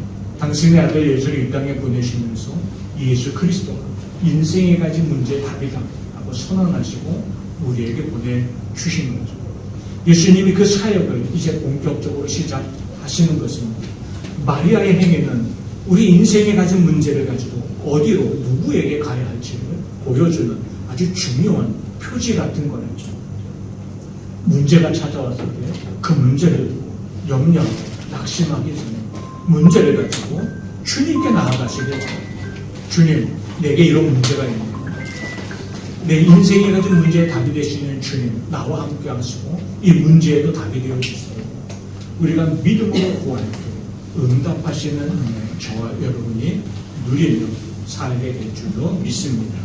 당신의 아들 예수를 이 땅에 보내시면서 예수 그리스도가 인생에 가진 문제의 답이다 하고 선언하시고 우리에게 보내주신 거죠. 예수님이 그 사역을 이제 본격적으로 시작하시는 것입니다. 마리아의 행위는 우리 인생에 가진 문제를 가지고 어디로 누구에게 가야 할지를 보여주는 아주 중요한 표지 같은 거였죠. 문제가 찾아왔을 때 그 문제를 두고 염려하고 낙심하기 전에 문제를 가지고 주님께 나아가시길 바랍니다. 주님, 내게 이런 문제가 있네요. 내 인생에 가진 문제에 답이 되시는 주님, 나와 함께 하시고 이 문제에도 답이 되어주세요. 우리가 믿음으로 구할 때 응답하시는 은혜 저와 여러분이 누리며 살게 될 줄로 믿습니다.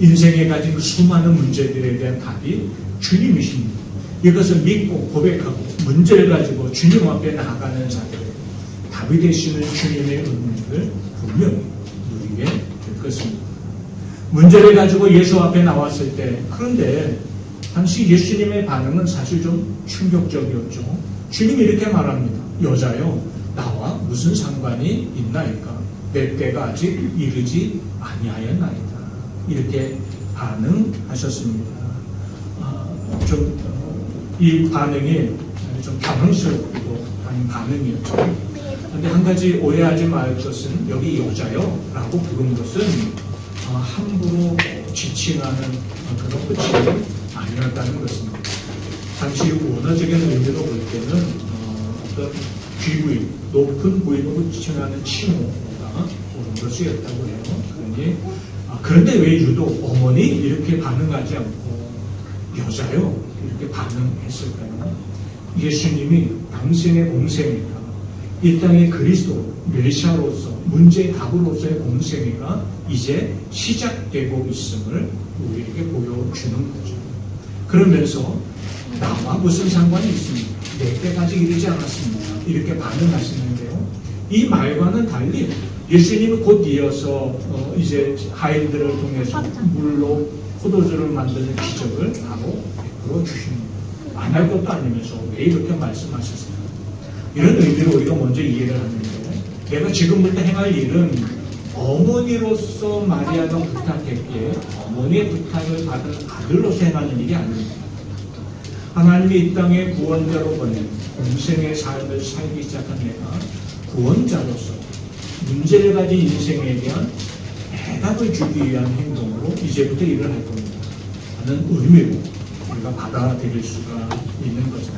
인생에 가진 그 수많은 문제들에 대한 답이 주님이십니다. 이것을 믿고 고백하고 문제를 가지고 주님 앞에 나아가는 자들의 답이 되시는 주님의 은혜를 분명히 누리게 될 것입니다. 문제를 가지고 예수 앞에 나왔을 때, 그런데 당시 예수님의 반응은 사실 좀 충격적이었죠. 주님이 이렇게 말합니다. 여자여, 나와 무슨 상관이 있나이까? 내 때가 아직 이르지 아니하였나이다. 이렇게 반응하셨습니다. 이 반응이 좀 당황스럽고 한 반응이었죠. 그런데 한 가지 오해하지 말 것은 여기 여자요 라고 부른 것은 함부로 지칭하는 그런 뜻이 아니었다는 것입니다. 당시 원어적인 의미로 볼 때는 어떤 귀부인, 높은 부인으로 지칭하는 칭호가 옳은 것이었다고 해요. 그런데 왜 유독 어머니 이렇게 반응하지 않고 여자요 이렇게 반응했을까요? 예수님이 당신의 공생애가 이 땅의 그리스도 메시아로서 문제의 답으로서의 공생애가 이제 시작되고 있음을 우리에게 보여주는 거죠. 그러면서 나와 무슨 상관이 있습니까? 내 때까지 이르지 않았습니다. 이렇게 반응하시는데요. 이 말과는 달리 예수님이 곧 이어서 이제 하인들을 통해서 물로 포도주를 만드는 기적을 바로 베풀어 주십니다. 안 할 것도 아니면서 왜 이렇게 말씀하셨을까? 이런 의미로 우리가 먼저 이해를 하는데, 내가 지금부터 행할 일은 어머니로서 마리아가 부탁했기에 어머니의 부탁을 받은 아들로서 행하는 일이 아닙니다. 하나님이 이 땅에 구원자로 보낸 공생의 삶을 살기 시작한 내가 구원자로서 문제를 가진 인생에 대한 해답을 주기 위한 행동으로 이제부터 일을 할 겁니다. 하는 의미로 우리가 받아들일 수가 있는 거죠.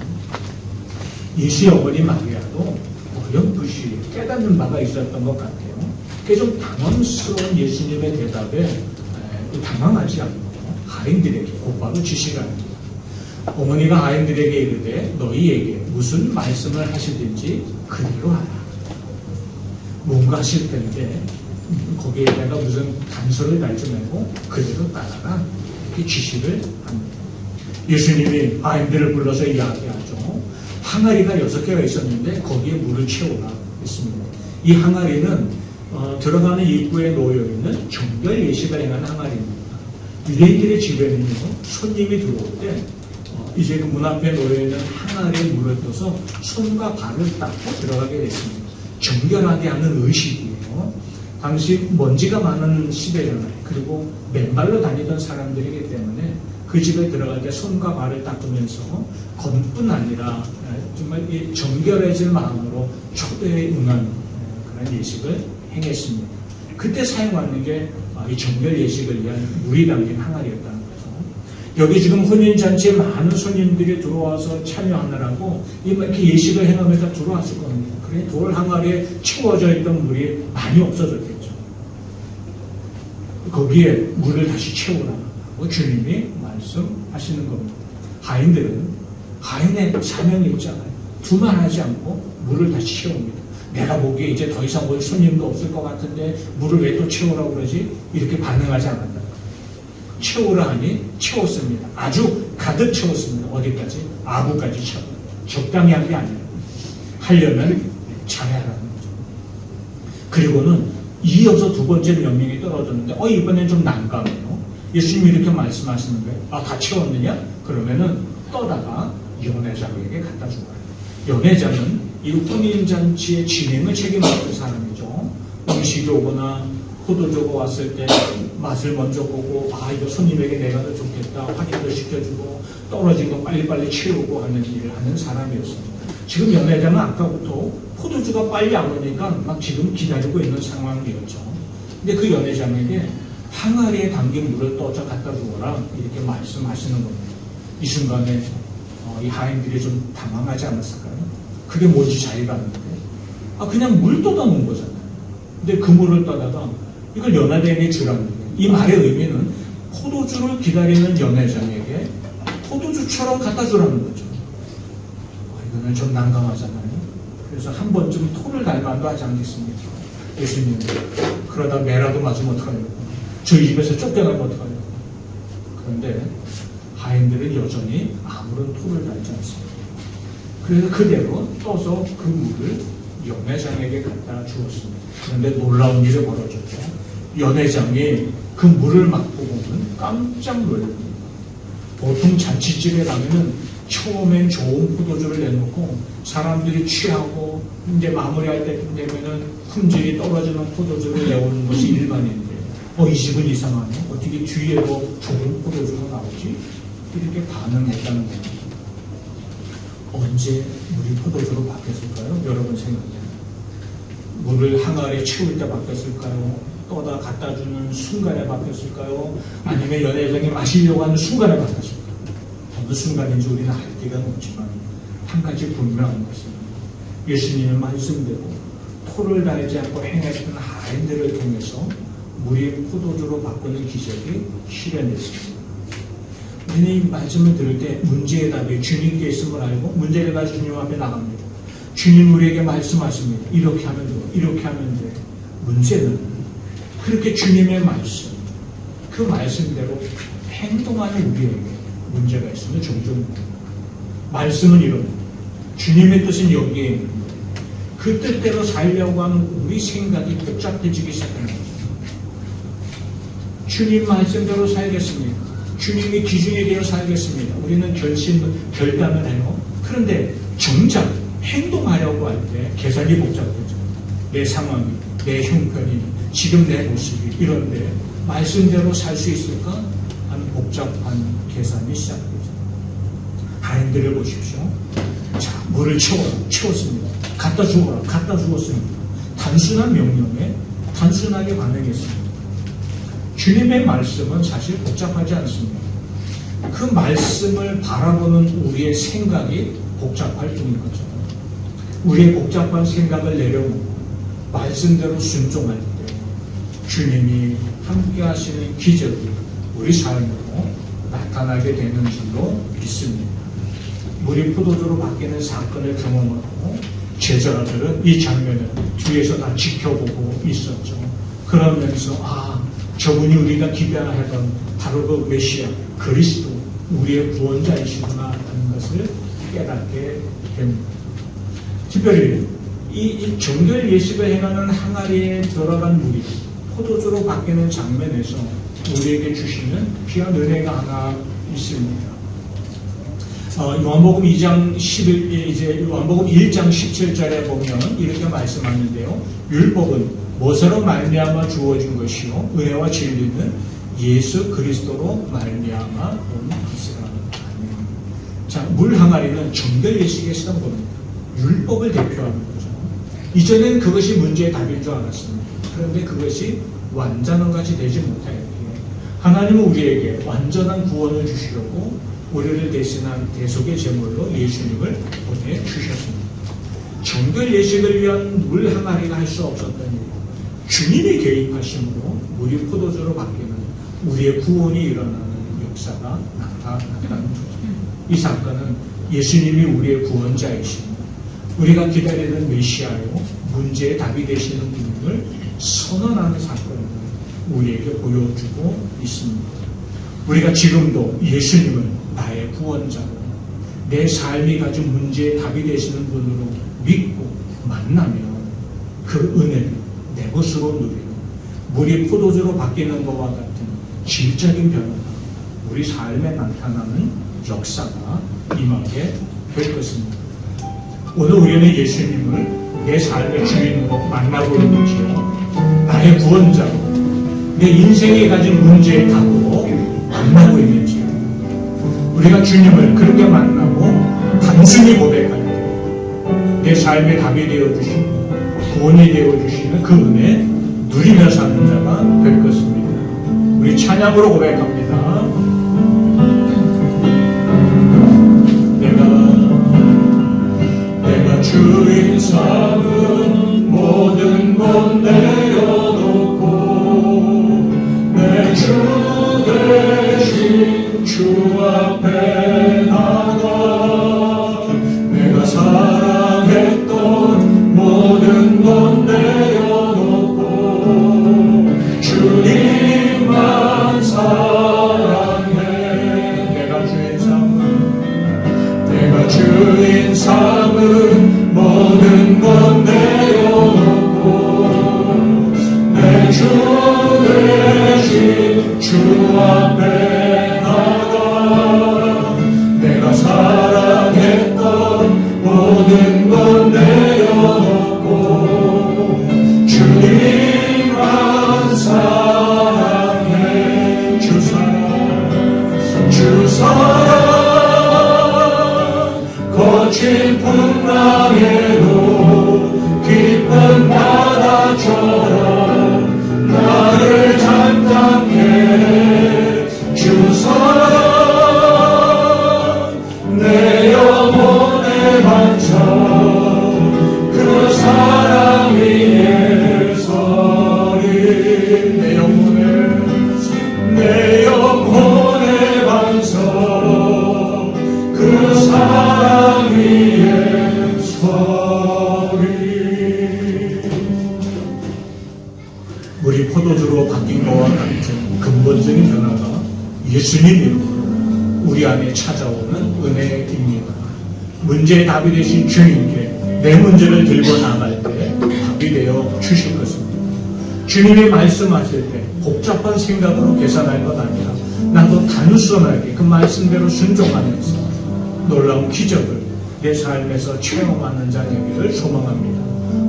예수의 어머니 마리아도 어렴풋이 깨닫는 바가 있었던 것 같아요. 그게 좀 당황스러운 예수님의 대답에 당황하지 않고 하인들에게 곧바로 지시를 합니다. 어머니가 하인들에게 이르되 너희에게 무슨 말씀을 하시든지 그대로 하라. 뭔가 하실 텐데 거기에다가 무슨 단서를 달지 말고 그대로 따라라. 이렇게 지시를 합니다. 예수님이 하인들을 불러서 이야기하죠. 항아리가 6개가 있었는데 거기에 물을 채우라 했습니다. 이 항아리는 들어가는 입구에 놓여있는 정결 예식을 행하는 항아리입니다. 유대인들의 집에는요, 손님이 들어올 때 이제 그 문 앞에 놓여있는 항아리에 물을 떠서 손과 발을 닦고 들어가게 됐습니다. 정결하게 하는 의식이에요. 당시 먼지가 많은 시대잖아요. 그리고 맨발로 다니던 사람들이기 때문에 그 집에 들어갈 때 손과 발을 닦으면서 겉뿐 아니라 정말 이 정결해질 마음으로 초대에 응한 그런 예식을 행했습니다. 그때 사용하는 게 이 정결 예식을 위한 물이 담긴 항아리였다는 거죠. 여기 지금 혼인잔치에 많은 손님들이 들어와서 참여하느라고 이렇게 예식을 행하면서 들어왔을 겁니다. 그래 돌 항아리에 채워져 있던 물이 많이 없어졌겠죠. 거기에 물을 다시 채우라고 주님이 말씀하시는 겁니다. 하인들은 하인의 사명이 있잖아요. 두말하지 않고 물을 다시 채웁니다. 내가 보기에 이제 더 이상 올 손님도 없을 것 같은데 물을 왜 또 채우라고 그러지? 이렇게 반응하지 않았다. 채우라 하니 채웠습니다. 아주 가득 채웠습니다. 어디까지? 아구까지 채웠다. 적당히 한 게 아니라 하려면 잘하라는 거죠. 그리고는 이어서 두 번째 명령이 떨어졌는데 이번엔 좀 난감해요. 예수님이 이렇게 말씀하시는 거예요. 다 채웠느냐? 그러면은 떠다가 연회장에게 갖다 주라. 연회장은 이 혼인잔치의 진행을 책임질 사람이죠. 음식이 오거나 포도주가 왔을 때 맛을 먼저 보고 이거 손님에게 내가 더 좋겠다 확인도 시켜주고 떨어진 거 빨리빨리 채우고 하는 일을 하는 사람이었습니다. 지금 연회장은 아까부터 포도주가 빨리 안 오니까 막 지금 기다리고 있는 상황이었죠. 근데 그 연회장에게 항아리에 담긴 물을 떠서 갖다 주어라 이렇게 말씀하시는 겁니다. 이 순간에 이 하인들이 좀 당황하지 않았을까요? 그게 뭔지 자기가 아는데 그냥 물 떠다 놓은 거잖아요. 근데 그 물을 떠다가 이걸 연회장에게 주라는 거예요. 이 말의 의미는 포도주를 기다리는 연회장에게 포도주처럼 갖다 주라는 거죠. 이거는 좀 난감하잖아요. 그래서 한 번쯤 토를 달 만도 하지 않겠습니까? 예수님. 그러다 매라도 맞으면 어떡하려고. 저희 집에서 쫓겨나면 어떡하려고. 그런데 하인들은 여전히 아무런 토를 달지 않습니다. 그래서 그대로 떠서 그 물을 연회장에게 갖다 주었습니다. 그런데 놀라운 일이 벌어졌죠. 연회장이 그 물을 맛보고는 깜짝 놀랍니다. 보통 잔치집에 가면은 처음엔 좋은 포도주를 내놓고 사람들이 취하고 이제 마무리할 때쯤 되면은 품질이 떨어지는 포도주를 내오는 것이 일반인데, 이 집은 이상하네. 어떻게 뒤에도 좋은 포도주가 나오지? 이렇게 반응했다는 겁니다. 언제 물이 포도주로 바뀌었을까요? 여러분 생각해요. 물을 항아리에 채울 때 바뀌었을까요? 떠다 갖다 주는 순간에 바뀌었을까요? 아니면 연회장이 마시려고 하는 순간에 바뀌었을까요? 어느 순간인지 우리는 알 데가 없지만 한 가지 분명한 것은 예수님의 말씀대로 토를 달지 않고 행했던 하인들을 통해서 물이 포도주로 바꾸는 기적이 실현됐습니다. 우리는 이 말씀을 들을 때 문제의 답이 주님께 있음을 알고 문제를 가지고 주님 앞에 나갑니다. 주님 우리에게 말씀하십니다. 이렇게 하면 돼. 이렇게 하면 돼. 문제는 그렇게 주님의 말씀, 그 말씀대로 행동하는 우리에게 문제가 있으면 종종 있습니다. 말씀은 이럽니다. 주님의 뜻은 여기에 있는데 그 뜻대로 살려고 하는 우리 생각이 복잡해지기 시작하는 거죠. 주님 말씀대로 살겠습니다. 주님의 기준에 대해 살겠습니다. 우리는 결단을 해요. 그런데 정작 행동하려고 할 때 계산이 복잡해져. 내 상황이, 내 형편이, 지금 내 모습이 이런데 말씀대로 살 수 있을까? 하는 복잡한 계산이 시작되죠. 하인들을 보십시오. 자, 물을 채웠습니다. 갖다 주어라. 갖다 주었습니다. 단순한 명령에 단순하게 반응했습니다. 주님의 말씀은 사실 복잡하지 않습니다. 그 말씀을 바라보는 우리의 생각이 복잡할 뿐인 거죠. 우리의 복잡한 생각을 내려놓고 말씀대로 순종할 때 주님이 함께 하시는 기적이 우리 삶으로 나타나게 되는 줄로 믿습니다. 물이 포도주로 바뀌는 사건을 경험하고 제자들은 이 장면을 뒤에서 다 지켜보고 있었죠. 그러면서 저분이 우리가 기대하던 바로 그 메시아 그리스도 우리의 구원자이시구나 하는 것을 깨닫게 됩니다. 특별히 이 정결 예식을 행하는 항아리에 들어간 물이 포도주로 바뀌는 장면에서 우리에게 주시는 귀한 은혜가 하나 있습니다. 요한복음 2장 11, 요한복음 1장 17절에 보면 이렇게 말씀하는데요. 율법은 무엇으로 말미암아 주어진 것이요 은혜와 진리는 예수 그리스도로 말미암아 온 것이라. 자, 물 항아리는 정결 예식의 시간입니다. 율법을 대표하는 거죠. 이전에는 그것이 문제의 답인 줄 알았습니다. 그런데 그것이 완전한 것이 되지 못하였기에 하나님은 우리에게 완전한 구원을 주시려고 우리를 대신한 대속의 제물로 예수님을 보내주셨습니다. 정결 예식을 위한 물 항아리가 할 수 없었던 일, 주님이 개입하심으로 물이 포도주로 바뀌는 우리의 구원이 일어나는 역사가 나타났다는 거죠. 이 사건은 예수님이 우리의 구원자이시고 우리가 기다리는 메시아요 문제의 답이 되시는 분을 선언하는 사건을 우리에게 보여주고 있습니다. 우리가 지금도 예수님을 나의 구원자로 내 삶이 가진 문제의 답이 되시는 분으로 믿고 만나면 그 은혜를 내 것으로 누리고 물이 포도주로 바뀌는 것과 같은 질적인 변화가 우리 삶에 나타나는 역사가 임하게 될 것입니다. 오늘 우리는 예수님을 내 삶의 주인으로 만나고 있는지요? 나의 구원자로 내 인생에 가진 문제의 답으로 만나고 있는지요? 우리가 주님을 그렇게 만나고 단순히 고백할 때 내 삶의 답이 되어주시고 구원이 되어주시는 그 은혜 누리며 사는 자가 될 것입니다. 우리 찬양으로 고백합니다. 내가 주인 삼은 모든 것 내려놓고 내 주 대신 주 앞에 나가 내가 사랑했던 모든 것 내려놓고 주인 삼은 모든 것 내려놓고 내 주 대신 주 앞에 나가 내가 사랑했던 모든 것 내려놓고 주님만 사랑해 주 사랑 거친 풍랑에도 깊은 바다처럼 나를 잠잠해 주 사랑 내 영혼의 반석 그 사랑 위에 서리 내 영혼의 반석 그 사랑 위에 서리. 물이 포도주로 바뀐 것과 같은 근본적인 변화가 예수님 이름으로 우리 안에 찾아오는 은혜입니다. 문제의 답이 되신 주님께 내 문제를 들고 나갈 때 답이 되어 주실 것입니다. 주님이 말씀하실 때 복잡한 생각으로 계산할 것 아니라 나도 단순하게 그 말씀대로 순종하면서 놀라운 기적을 내 삶에서 체험하는 자 되기를 소망합니다.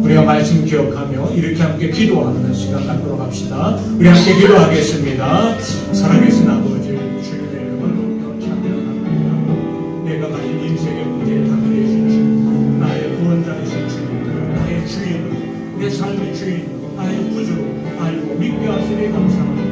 우리가 말씀 기억하며 이렇게 함께 기도하는 시간 갖도록 합시다. 우리 함께 기도하겠습니다. 살아계신 아버지 주님의 이름을 높여 찬양합니다. 내가 가진 인생의 문제에 답이 되신 주님, 나의 구원자이신 주님, 나의 주인으로 내 삶의 주인으로 나의 구주로 알고 믿게 하시니 감사합니다.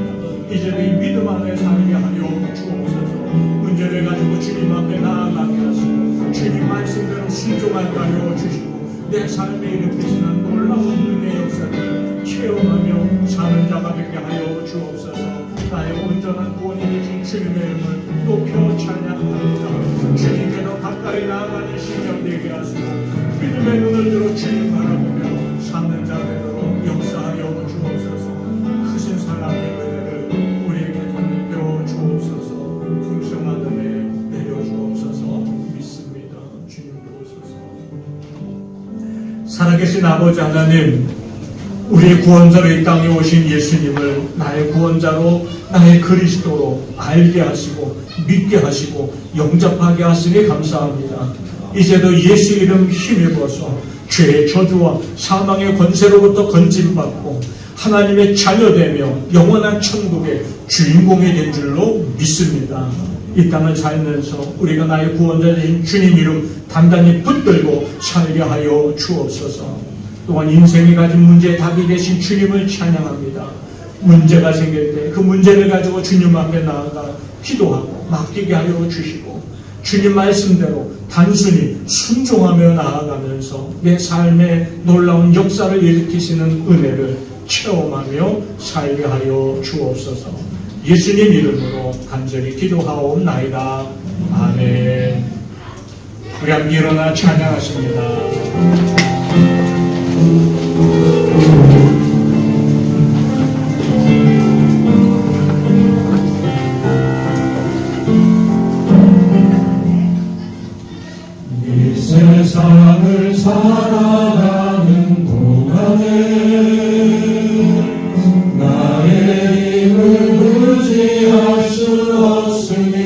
이제도 이 믿음 안에 살게 하여 주옵소서. 문제를 가지고 주님 앞에 나아가게 하시고 주님 말씀대로 순종하게 하여 주시고 내 삶에 일으키시는 놀라운 은혜의 역사를 체험하며 사는 자가 되게 하여 주옵소서. 나의 온전한 구원이 되신 주님의 이름을 높여 찬양합니다. 주님께로 가까이 나아가는 신령 되게 하시고 믿음의 눈을 들어 주님 바라보며 사는 자 되도록 역사하여 주옵소서. 크신 사랑의 은혜를 우리에게 건네려 주옵소서. 풍성한 은혜 내려 주옵소서. 믿습니다. 주님 도우소서. 살아계신 아버지 하나님, 우리의 구원자로 이 땅에 오신 예수님을 나의 구원자로 나의 그리스도로 알게 하시고 믿게 하시고 영접하게 하시니 감사합니다. 이제도 예수 이름 힘입어서 죄의 저주와 사망의 권세로부터 건진받고 하나님의 자녀되며 영원한 천국의 주인공이 된 줄로 믿습니다. 이 땅을 살면서 우리가 나의 구원자 되신 주님 이름 단단히 붙들고 살게 하여 주옵소서. 또한 인생이 가진 문제의 답이 되신 주님을 찬양합니다. 문제가 생길 때 그 문제를 가지고 주님 앞에 나아가 기도하고 맡기게 하여 주시고 주님 말씀대로 단순히 순종하며 나아가면서 내 삶에 놀라운 역사를 일으키시는 은혜를 체험하며 살게 하여 주옵소서. 예수님 이름으로 간절히 기도하옵나이다. 아멘. 우리 함께 일어나 찬양하십니다. 이 세상을 살아가는 동안에 나의 힘을 의지할 수 없으니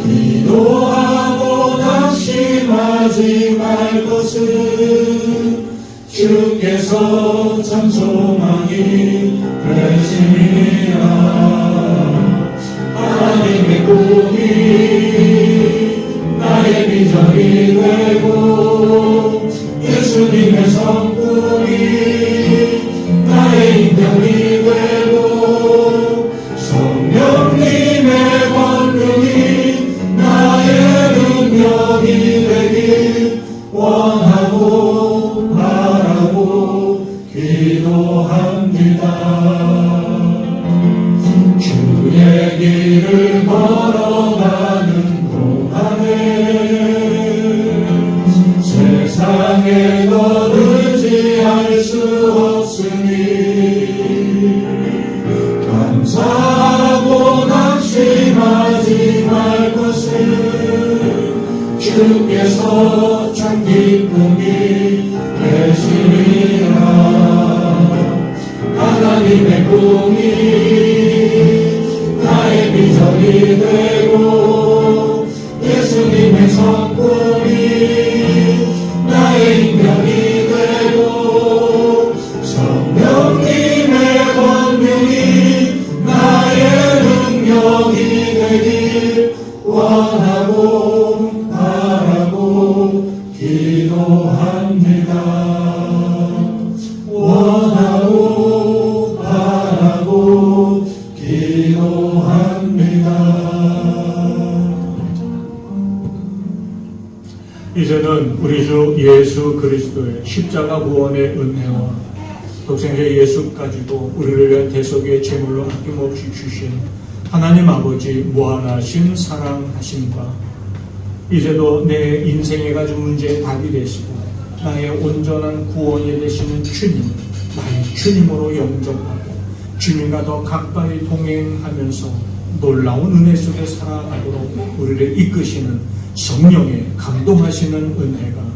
기도하고 낙심하지 말 것은 주께서 참 소망이 되심이라. 하나님의 꿈이 나의 비전이 되고 예수님의 성품이 나의 인격이 되고 성령님의 권능이 나의 능력이 되길 원하고 바라고 기도합니다. 주의 길을 걸어 주께서 참 기쁨이 되시리라. 하나님의 꿈이 나의 비전이 되고 예수님의 성품이 나의 인격이 되고 성령님의 권능이 나의 능력이 되길 원하고 바라고 기도합니다. 원하고 바라고 기도합니다. 이제는 우리 주 예수 그리스도의 십자가 구원의 은혜와 독생자 예수까지도 우리를 위한 대속의 제물로 아낌없이 주신 하나님 아버지 무한하신 사랑하심과 이제도 내 인생에 가진 문제의 답이 되시고 나의 온전한 구원이 되시는 주님, 나의 주님으로 영접하고 주님과 더 가까이 동행하면서 놀라운 은혜 속에 살아가도록 우리를 이끄시는 성령의 감동하시는 은혜가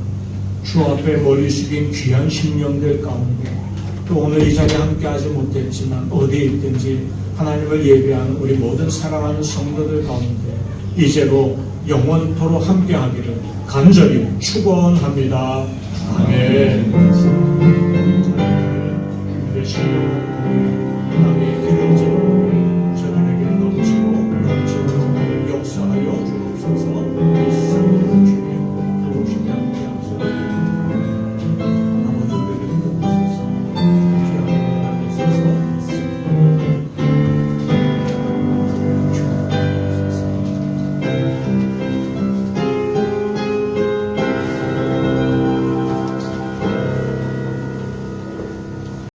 주 앞에 머리 숙인 귀한 심령들 가운데 또 오늘 이 자리에 함께하지 못했지만 어디에 있든지 하나님을 예배하는 우리 모든 사랑하는 성도들 가운데 이제로 영원토록 함께하기를 간절히 축원합니다. 아멘.